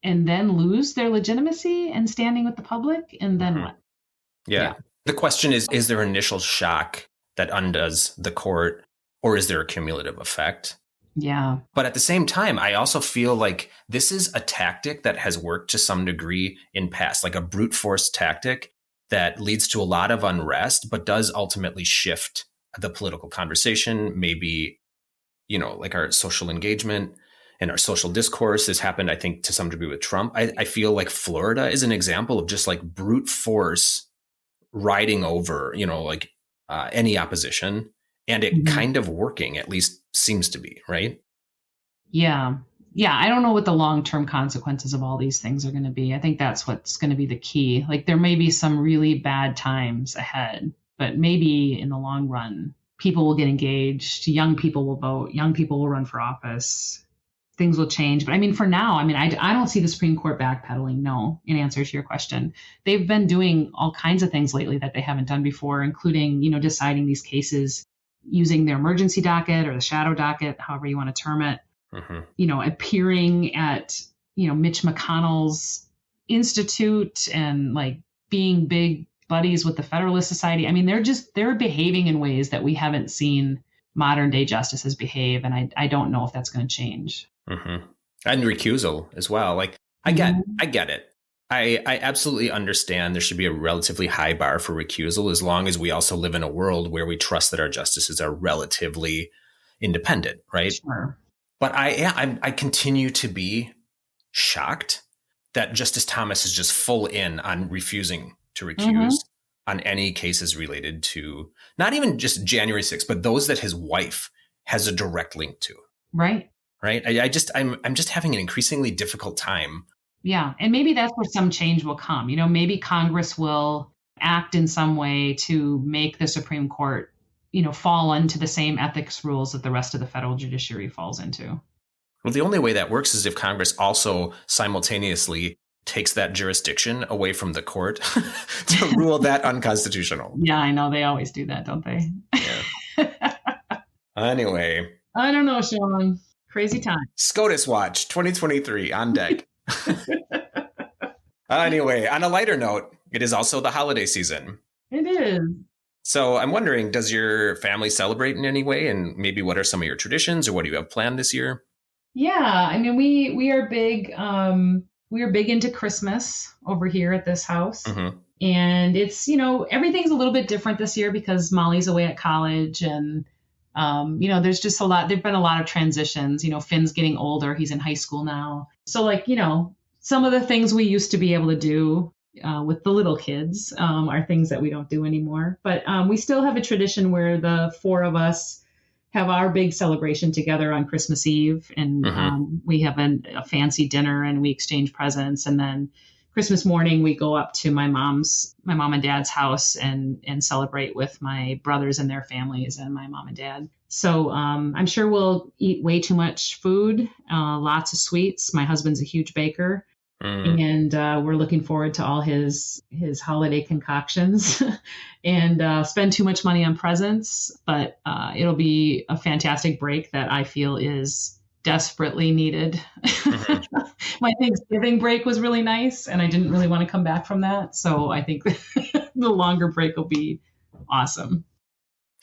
and then lose their legitimacy and standing with the public. And then what? Yeah. The question is there an initial shock that undoes the court, or is there a cumulative effect? Yeah. But at the same time, I also feel like this is a tactic that has worked to some degree in past, like a brute force tactic that leads to a lot of unrest, but does ultimately shift the political conversation, maybe, like our social engagement and our social discourse. This happened, I think, to some degree with Trump. I feel like Florida is an example of just like brute force riding over, any opposition, and it kind of working, at least seems to be, right? Yeah. Yeah, I don't know what the long-term consequences of all these things are going to be. I think that's what's going to be the key. Like, there may be some really bad times ahead, but maybe in the long run, people will get engaged, young people will vote, young people will run for office, things will change. But I mean, for now, I don't see the Supreme Court backpedaling, no, in answer to your question. They've been doing all kinds of things lately that they haven't done before, including, deciding these cases using their emergency docket or the shadow docket, however you want to term it. Appearing at, Mitch McConnell's institute and like being big buddies with the Federalist Society. I mean, they're behaving in ways that we haven't seen modern day justices behave. And I don't know if that's going to change. Mm-hmm. And recusal as well. Like I get it. I absolutely understand there should be a relatively high bar for recusal as long as we also live in a world where we trust that our justices are relatively independent, right? Sure. But I continue to be shocked that Justice Thomas is just full in on refusing to recuse on any cases related to not even just January 6th, but those that his wife has a direct link to. Right. Right. I'm just having an increasingly difficult time. Yeah. And maybe that's where some change will come. Maybe Congress will act in some way to make the Supreme Court, fall into the same ethics rules that the rest of the federal judiciary falls into. Well, the only way that works is if Congress also simultaneously takes that jurisdiction away from the court to rule that unconstitutional. Yeah, I know. They always do that, don't they? Yeah. Anyway. I don't know, Sean. Crazy time. SCOTUS Watch 2023 on deck. Anyway, on a lighter note, it is also the holiday season. It is. So I'm wondering, does your family celebrate in any way? And maybe what are some of your traditions or what do you have planned this year? Yeah, I mean, we are big. We are big into Christmas over here at this house. Mm-hmm. And it's, everything's a little bit different this year because Molly's away at college and, there's just there've been a lot of transitions, Finn's getting older. He's in high school now. So some of the things we used to be able to do with the little kids are things that we don't do anymore. But we still have a tradition where the four of us have our big celebration together on Christmas Eve. And we have a fancy dinner and we exchange presents. And then Christmas morning, we go up to my mom and dad's house and celebrate with my brothers and their families and my mom and dad. So I'm sure we'll eat way too much food, lots of sweets. My husband's a huge baker. And we're looking forward to all his holiday concoctions and spend too much money on presents. But it'll be a fantastic break that I feel is desperately needed. My Thanksgiving break was really nice and I didn't really want to come back from that. So I think the longer break will be awesome.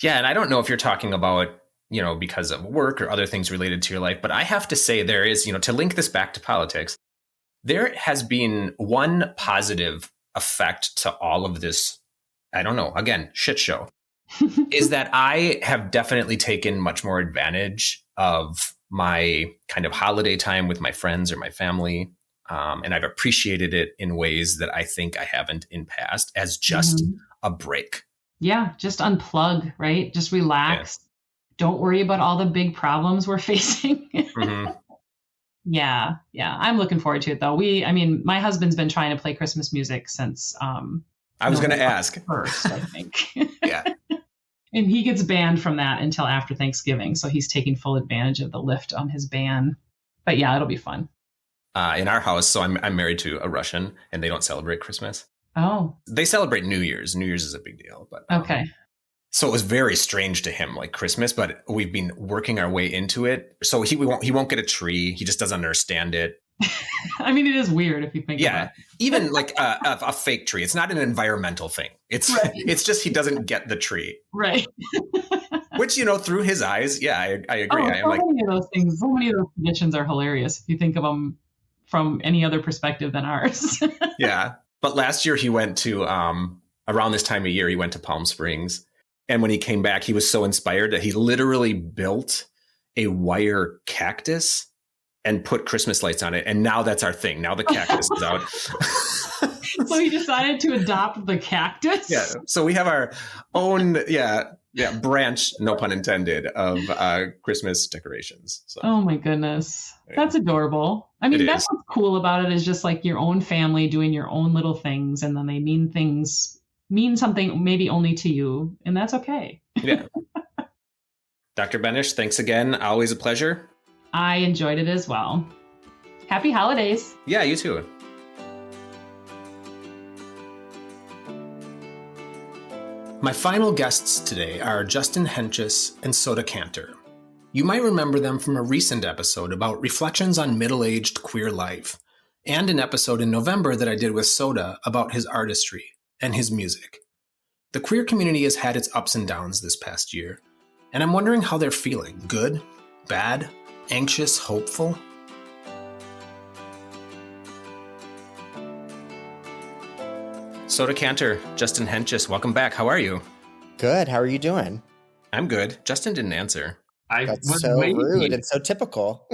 Yeah. And I don't know if you're talking about, because of work or other things related to your life, but I have to say there is, to link this back to politics, there has been one positive effect to all of this, I don't know, again, shit show, is that I have definitely taken much more advantage of my kind of holiday time with my friends or my family. And I've appreciated it in ways that I think I haven't in past as just a break. Yeah, just unplug, right? Just relax. Yeah. Don't worry about all the big problems we're facing. Yeah. I'm looking forward to it though. My husband's been trying to play Christmas music since I was going to ask first, I think. Yeah. And he gets banned from that until after Thanksgiving. So he's taking full advantage of the lift on his ban. But yeah, it'll be fun. In our house, so I'm married to a Russian and they don't celebrate Christmas. Oh. They celebrate New Year's. New Year's is a big deal. But okay. So it was very strange to him, like Christmas, but we've been working our way into it. So he won't get a tree. He just doesn't understand it. It is weird if you think about it. Even like a fake tree. It's not an environmental thing. It's right. It's just he doesn't get the tree. Right. Which, through his eyes, yeah, I agree. So many of those things, so many of those traditions are hilarious if you think of them from any other perspective than ours. Yeah. But last year he went to, around this time of year, he went to Palm Springs. And when he came back, he was so inspired that he literally built a wire cactus and put Christmas lights on it. And now that's our thing. Now the cactus is out. So he decided to adopt the cactus? Yeah. So we have our own, branch, no pun intended, of Christmas decorations. So. Oh my goodness. Yeah. That's adorable. That's what's cool about it is just like your own family doing your own little things. And then they mean something maybe only to you. And that's okay. Yeah. Dr. Benish, thanks again. Always a pleasure. I enjoyed it as well. Happy holidays. Yeah, you too. My final guests today are Justin Hentges and Soda Cantor. You might remember them from a recent episode about reflections on middle-aged queer life, and an episode in November that I did with Soda about his artistry and his music. The queer community has had its ups and downs this past year, and I'm wondering how they're feeling. Good? Bad? Anxious? Hopeful? Soda Cantor, Justin Henches, welcome back. How are you? Good. How are you doing? I'm good. Justin didn't answer. That's so rude. It's so typical.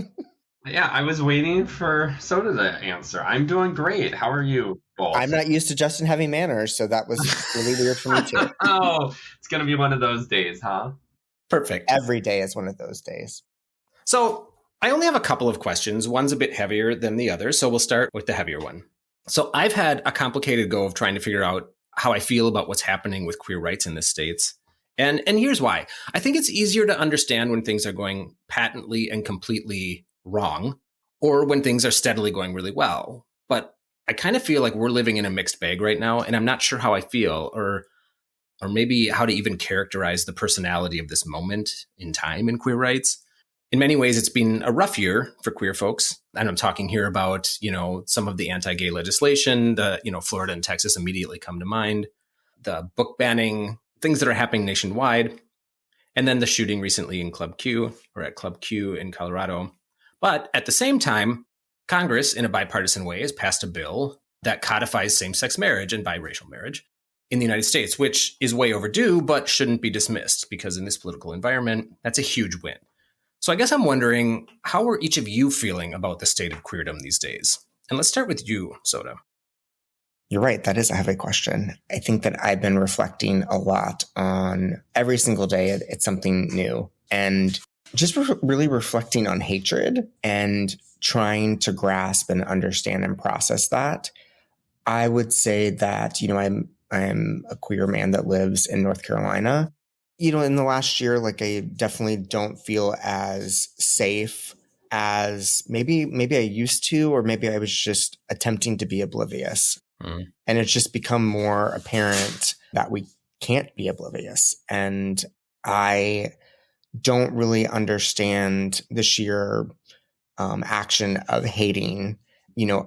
Yeah, I was waiting for Soda to answer. I'm doing great. How are you both? I'm not used to Justin having manners, so that was really weird for me too. Oh, it's going to be one of those days, huh? Perfect. Every day is one of those days. So I only have a couple of questions. One's a bit heavier than the other, so we'll start with the heavier one. So I've had a complicated go of trying to figure out how I feel about what's happening with queer rights in the States. And here's why. I think it's easier to understand when things are going patently and completely wrong, or when things are steadily going really well. But I kind of feel like we're living in a mixed bag right now, and I'm not sure how I feel, or maybe how to even characterize the personality of this moment in time in queer rights. In many ways, it's been a rough year for queer folks. And I'm talking here about, some of the anti-gay legislation, Florida and Texas immediately come to mind, the book banning, things that are happening nationwide, and then the shooting recently in Club Q in Colorado. But at the same time, Congress, in a bipartisan way, has passed a bill that codifies same-sex marriage and biracial marriage in the United States, which is way overdue, but shouldn't be dismissed because in this political environment, that's a huge win. So I guess I'm wondering, how are each of you feeling about the state of queerdom these days? And let's start with you, Soda. You're right. That is a heavy question. I think that I've been reflecting a lot on every single day. It's something new, and just really reflecting on hatred and trying to grasp and understand and process that. I would say that, I'm a queer man that lives in North Carolina. In the last year, I definitely don't feel as safe as maybe I used to, or maybe I was just attempting to be oblivious. And it's just become more apparent that we can't be oblivious. And I don't really understand the sheer action of hating,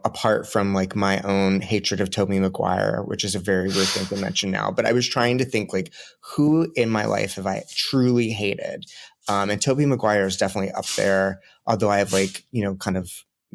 apart from my own hatred of Tobey Maguire, which is a very weird thing to mention now. But I was trying to think who in my life have I truly hated? And Tobey Maguire is definitely up there, although I have kind of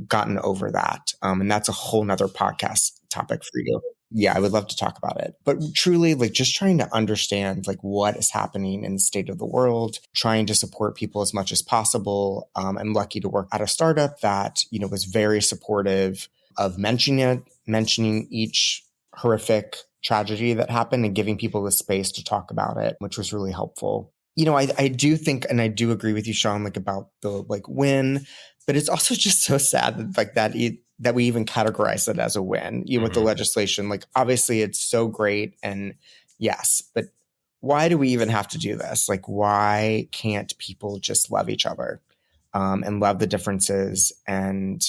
gotten over that. And that's a whole nother podcast topic for you. Yeah, I would love to talk about it. But truly, just trying to understand what is happening in the state of the world, trying to support people as much as possible. I'm lucky to work at a startup that, was very supportive of mentioning each horrific tragedy that happened and giving people the space to talk about it, which was really helpful. I do think, and I do agree with you, Sean, about the win, but it's also just so sad that that we even categorize it as a win, with the legislation. Obviously it's so great, and yes, but why do we even have to do this? Why can't people just love each other and love the differences? And,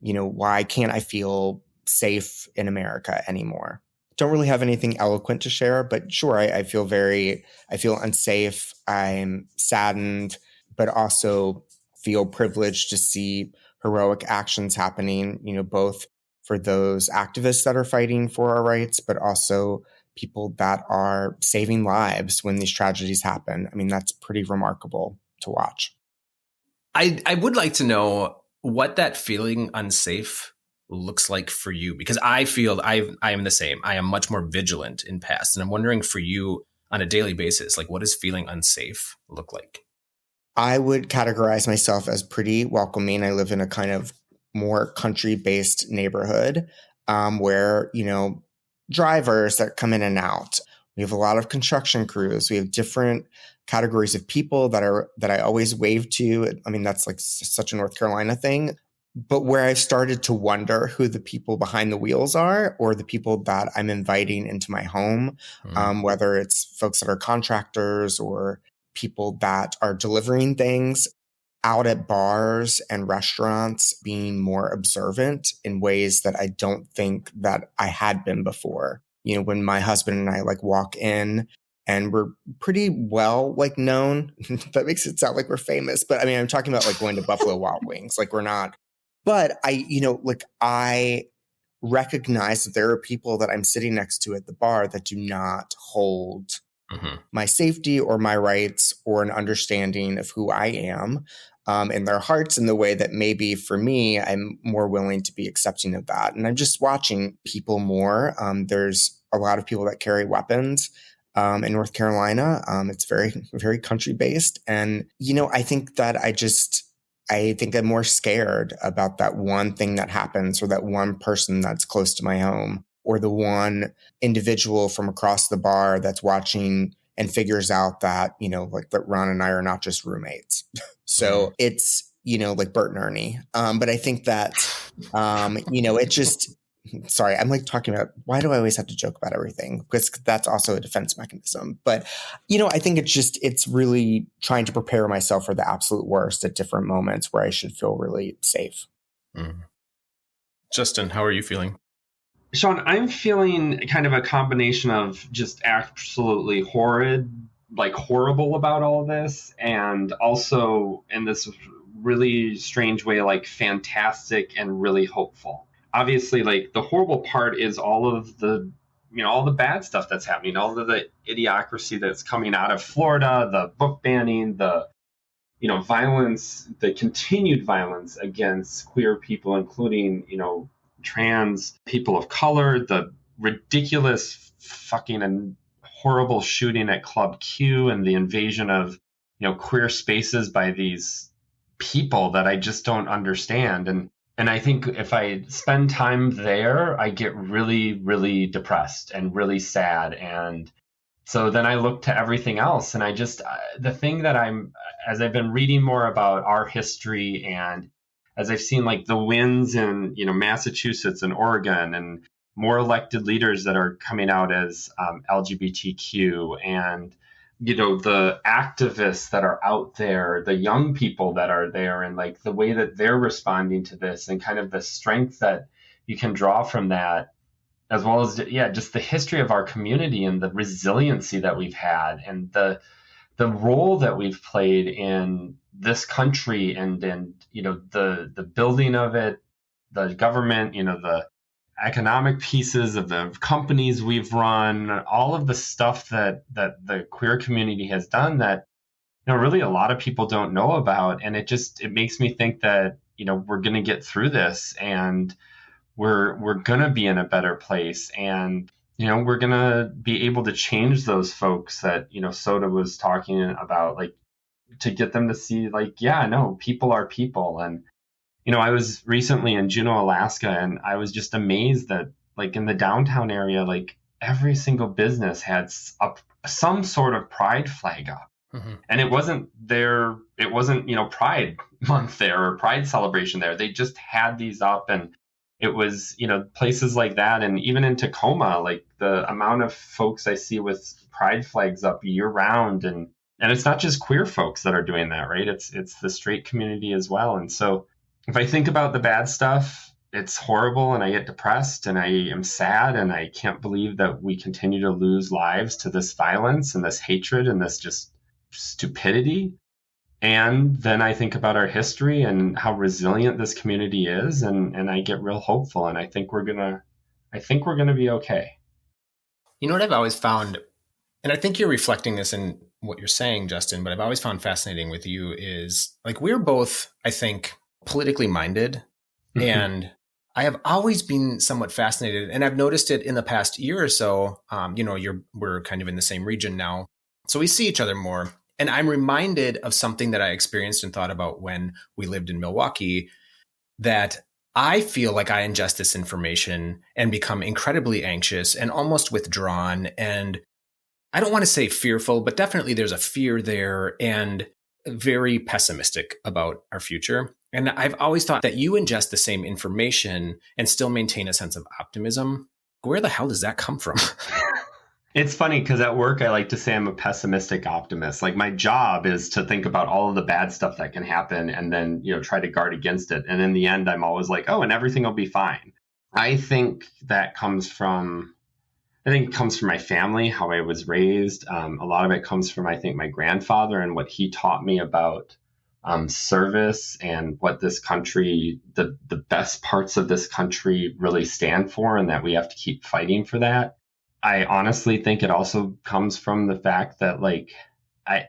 why can't I feel safe in America anymore? Don't really have anything eloquent to share, but sure, I feel unsafe. I'm saddened, but also feel privileged to see heroic actions happening, both for those activists that are fighting for our rights, but also people that are saving lives when these tragedies happen. I mean, that's pretty remarkable to watch. I would like to know what that feeling unsafe looks like for you, because I feel I am the same. I am much more vigilant in past. And I'm wondering for you on a daily basis, what does feeling unsafe look like? I would categorize myself as pretty welcoming. I live in a kind of more country-based neighborhood where, drivers that come in and out. We have a lot of construction crews. We have different categories of people that I always wave to. I mean, that's such a North Carolina thing. But where I've started to wonder who the people behind the wheels are, or the people that I'm inviting into my home, whether it's folks that are contractors or people that are delivering things out at bars and restaurants, being more observant in ways that I don't think that I had been before. When my husband and I walk in, and we're pretty well known, that makes it sound like we're famous. But I mean, I'm talking about going to Buffalo Wild Wings. We're not But I recognize that there are people that I'm sitting next to at the bar that do not hold my safety or my rights or an understanding of who I am in their hearts in the way that maybe for me, I'm more willing to be accepting of that. And I'm just watching people more. There's a lot of people that carry weapons in North Carolina. It's very, very country based. And, I think that I think I'm more scared about that one thing that happens or that one person that's close to my home or the one individual from across the bar that's watching and figures out that, that Ron and I are not just roommates. So it's, like Bert and Ernie. But I think that, it just, sorry, I'm like talking about why do I always have to joke about everything? Because that's also a defense mechanism. But, I think it's really trying to prepare myself for the absolute worst at different moments where I should feel really safe. Justin, how are you feeling? Sean, I'm feeling kind of a combination of just absolutely horrible about all this, and also in this really strange way, like fantastic and really hopeful. Obviously, like the horrible part is all of the, all the bad stuff that's happening, all of the idiocracy that's coming out of Florida, the book banning, the, violence, the continued violence against queer people, including, trans people of color, the ridiculous fucking and horrible shooting at Club Q and the invasion of, queer spaces by these people that I just don't understand. And I think if I spend time there, I get really, really depressed and really sad. And so then I look to everything else. And the thing that as I've been reading more about our history and as I've seen like the wins in, Massachusetts and Oregon and more elected leaders that are coming out as LGBTQ and, the activists that are out there, the young people that are there and like the way that they're responding to this and kind of the strength that you can draw from that, as well as, just the history of our community and the resiliency that we've had and the role that we've played in this country and the building of it, the government, the economic pieces of the companies we've run, all of the stuff that the queer community has done that, really a lot of people don't know about. And it makes me think that, we're going to get through this and we're going to be in a better place. And, we're going to be able to change those folks that, Soda was talking about, like to get them to see like, people are people. And, I was recently in Juneau, Alaska, and I was just amazed that like in the downtown area, like every single business had some sort of pride flag up. And it wasn't Pride Month there or Pride celebration there. They just had these up, and it was, places like that. And even in Tacoma, like the amount of folks I see with pride flags up year round. And it's not just queer folks that are doing that, right? It's the straight community as well. And so if I think about the bad stuff, it's horrible and I get depressed and I am sad and I can't believe that we continue to lose lives to this violence and this hatred and this just stupidity. And then I think about our history and how resilient this community is, and I get real hopeful, and I think we're gonna be okay. You know what I've always found, and I think you're reflecting this in what you're saying, Justin, but I've always found fascinating with you is like we're both, I think, politically minded, and I have always been somewhat fascinated, and I've noticed it in the past year or so. We're kind of in the same region now, so we see each other more. And I'm reminded of something that I experienced and thought about when we lived in Milwaukee, that I feel like I ingest this information and become incredibly anxious and almost withdrawn. And I don't want to say fearful, but definitely there's a fear there and very pessimistic about our future. And I've always thought that you ingest the same information and still maintain a sense of optimism. Where the hell does that come from? It's funny because at work, I like to say I'm a pessimistic optimist. Like my job is to think about all of the bad stuff that can happen and then, try to guard against it. And in the end, I'm always like, oh, and everything will be fine. I think that comes from my family, how I was raised. A lot of it comes from, I think, my grandfather and what he taught me about service and what this country, the best parts of this country really stand for, and that we have to keep fighting for that. I honestly think it also comes from the fact that, like,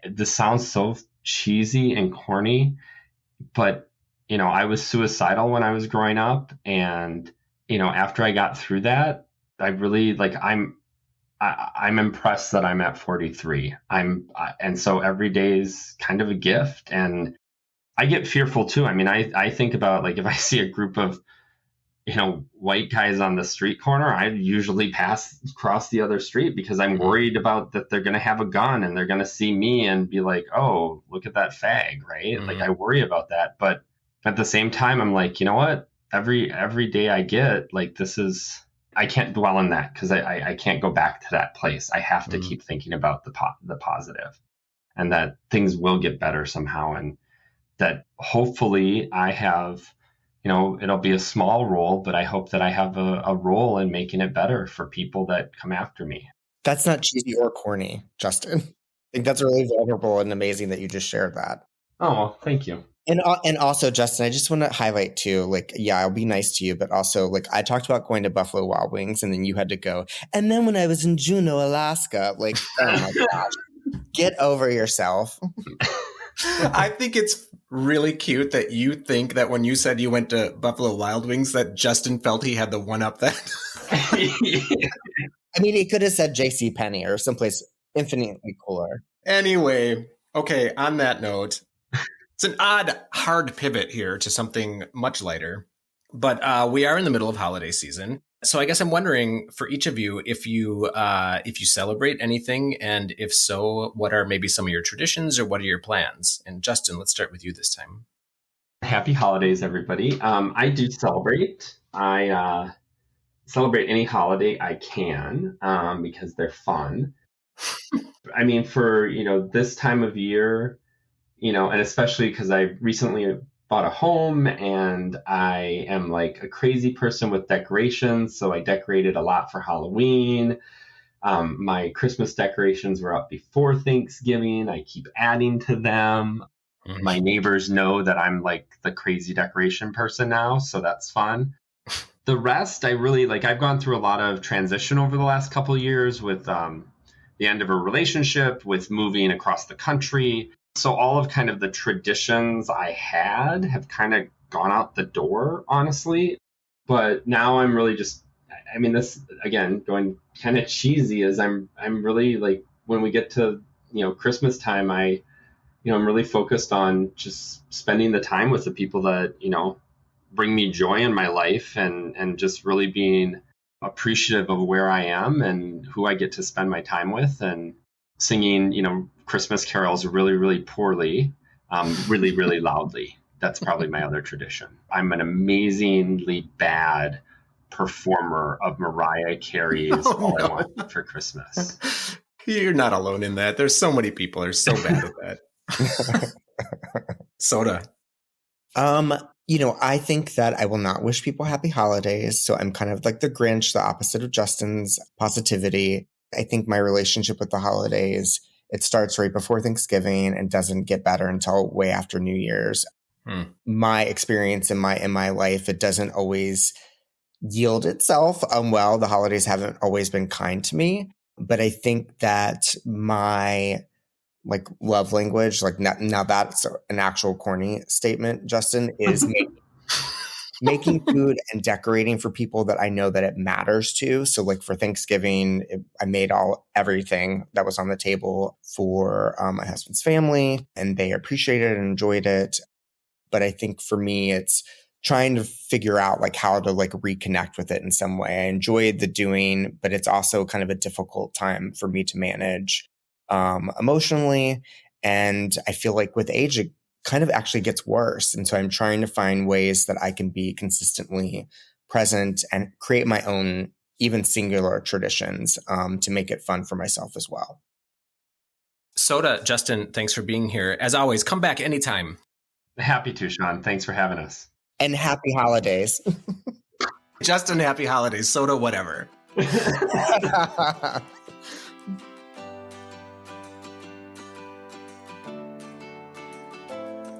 this sounds so cheesy and corny, but, you know, I was suicidal when I was growing up. And, you know, after I got through that, I really, like, I'm impressed that I'm at 43. And so every day is kind of a gift. And I get fearful too. I mean, I think about, like, if I see a group of, you know, white guys on the street corner, I usually cross the other street because I'm worried about that they're going to have a gun and they're going to see me and be like, oh, look at that fag, right? Mm-hmm. Like, I worry about that. But at the same time, I'm like, you know what? Every day I get, like, I can't dwell on that because I can't go back to that place. I have to keep thinking about the positive, and that things will get better somehow. And that hopefully I have, you know, it'll be a small role, but I hope that I have a role in making it better for people that come after me. That's not cheesy or corny, Justin. I think that's really vulnerable and amazing that you just shared that. Oh, well, thank you. And also, Justin, I just want to highlight too, like, yeah, I'll be nice to you, but also, like, I talked about going to Buffalo Wild Wings and then you had to go. And then when I was in Juneau, Alaska, like, oh my gosh, get over yourself. I think it's really cute that you think that when you said you went to Buffalo Wild Wings that Justin felt he had the one up that. I mean, he could have said JCPenney or someplace infinitely cooler. Anyway, okay, on that note, it's an odd, hard pivot here to something much lighter, but we are in the middle of holiday season. So I guess I'm wondering for each of you if you celebrate anything, and if so, what are maybe some of your traditions or what are your plans? And Justin, let's start with you this time. Happy holidays, everybody. I do celebrate. I celebrate any holiday I can because they're fun. I mean, for, you know, this time of year, you know, and especially because I recently bought a home and I am like a crazy person with decorations. So I decorated a lot for Halloween. My Christmas decorations were up before Thanksgiving. I keep adding to them. My neighbors know that I'm like the crazy decoration person now. So that's fun. The rest, I really like, I've gone through a lot of transition over the last couple of years with the end of a relationship, with moving across the country. So all of kind of the traditions I had have kind of gone out the door, honestly. But now I'm really just, I mean, this, again, going kind of cheesy, is I'm really like, when we get to, you know, Christmas time, I'm really focused on just spending the time with the people that, you know, bring me joy in my life, and just really being appreciative of where I am and who I get to spend my time with, and singing, you know, Christmas carols really, really poorly, really, really loudly. That's probably my other tradition. I'm an amazingly bad performer of Mariah Carey's All I Want for Christmas. You're not alone in that. There's so many people are so bad at that. Soda. You know, I think that I will not wish people happy holidays. So I'm kind of like the Grinch, the opposite of Justin's positivity. I think my relationship with the holidays, it starts right before Thanksgiving and doesn't get better until way after New Year's. My experience in my life, it doesn't always yield itself. Well, the holidays haven't always been kind to me, but I think that my like love language, like now that's an actual corny statement, Justin, is making food and decorating for people that I know that it matters to. So like for Thanksgiving, I made everything that was on the table for my husband's family, and they appreciated and enjoyed it. But I think for me, it's trying to figure out like how to like reconnect with it in some way. I enjoyed the doing, but it's also kind of a difficult time for me to manage emotionally. And I feel like with age, it kind of actually gets worse. And so I'm trying to find ways that I can be consistently present and create my own, even singular traditions to make it fun for myself as well. Soda, Justin, thanks for being here. As always, come back anytime. Happy to, Sean. Thanks for having us. And happy holidays. Justin, happy holidays. Soda, whatever.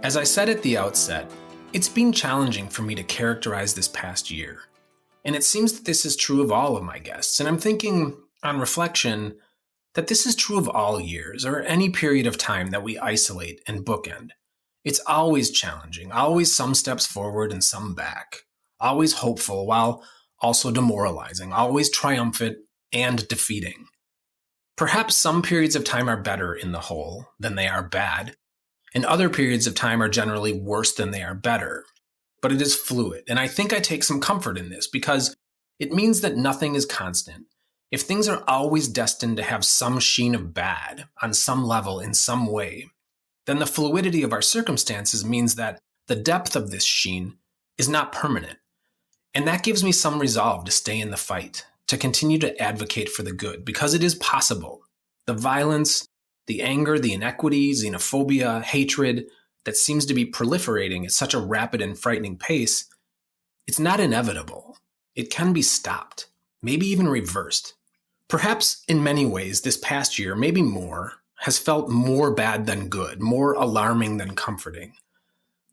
As I said at the outset, it's been challenging for me to characterize this past year. And it seems that this is true of all of my guests. And I'm thinking, on reflection, that this is true of all years or any period of time that we isolate and bookend. It's always challenging, always some steps forward and some back, always hopeful while also demoralizing, always triumphant and defeating. Perhaps some periods of time are better in the whole than they are bad, and other periods of time are generally worse than they are better. But it is fluid, and I think I take some comfort in this because it means that nothing is constant. If things are always destined to have some sheen of bad on some level in some way, then the fluidity of our circumstances means that the depth of this sheen is not permanent. And that gives me some resolve to stay in the fight, to continue to advocate for the good, because it is possible. The violence, the anger, the inequity, xenophobia, hatred that seems to be proliferating at such a rapid and frightening pace, it's not inevitable. It can be stopped, maybe even reversed. Perhaps in many ways, this past year, maybe more, has felt more bad than good, more alarming than comforting.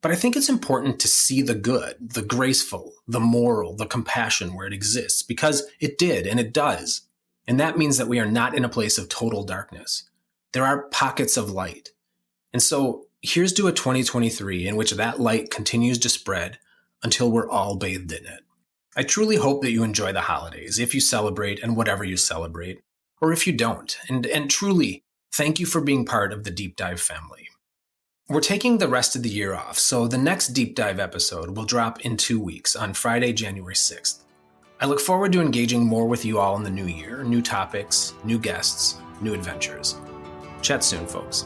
But I think it's important to see the good, the graceful, the moral, the compassion where it exists, because it did and it does. And that means that we are not in a place of total darkness. There are pockets of light. And so here's to a 2023 in which that light continues to spread until we're all bathed in it. I truly hope that you enjoy the holidays, if you celebrate and whatever you celebrate, or if you don't. And truly, thank you for being part of the Deep Dive family. We're taking the rest of the year off, so the next Deep Dive episode will drop in 2 weeks on Friday, January 6th. I look forward to engaging more with you all in the new year, new topics, new guests, new adventures. Chat soon, folks.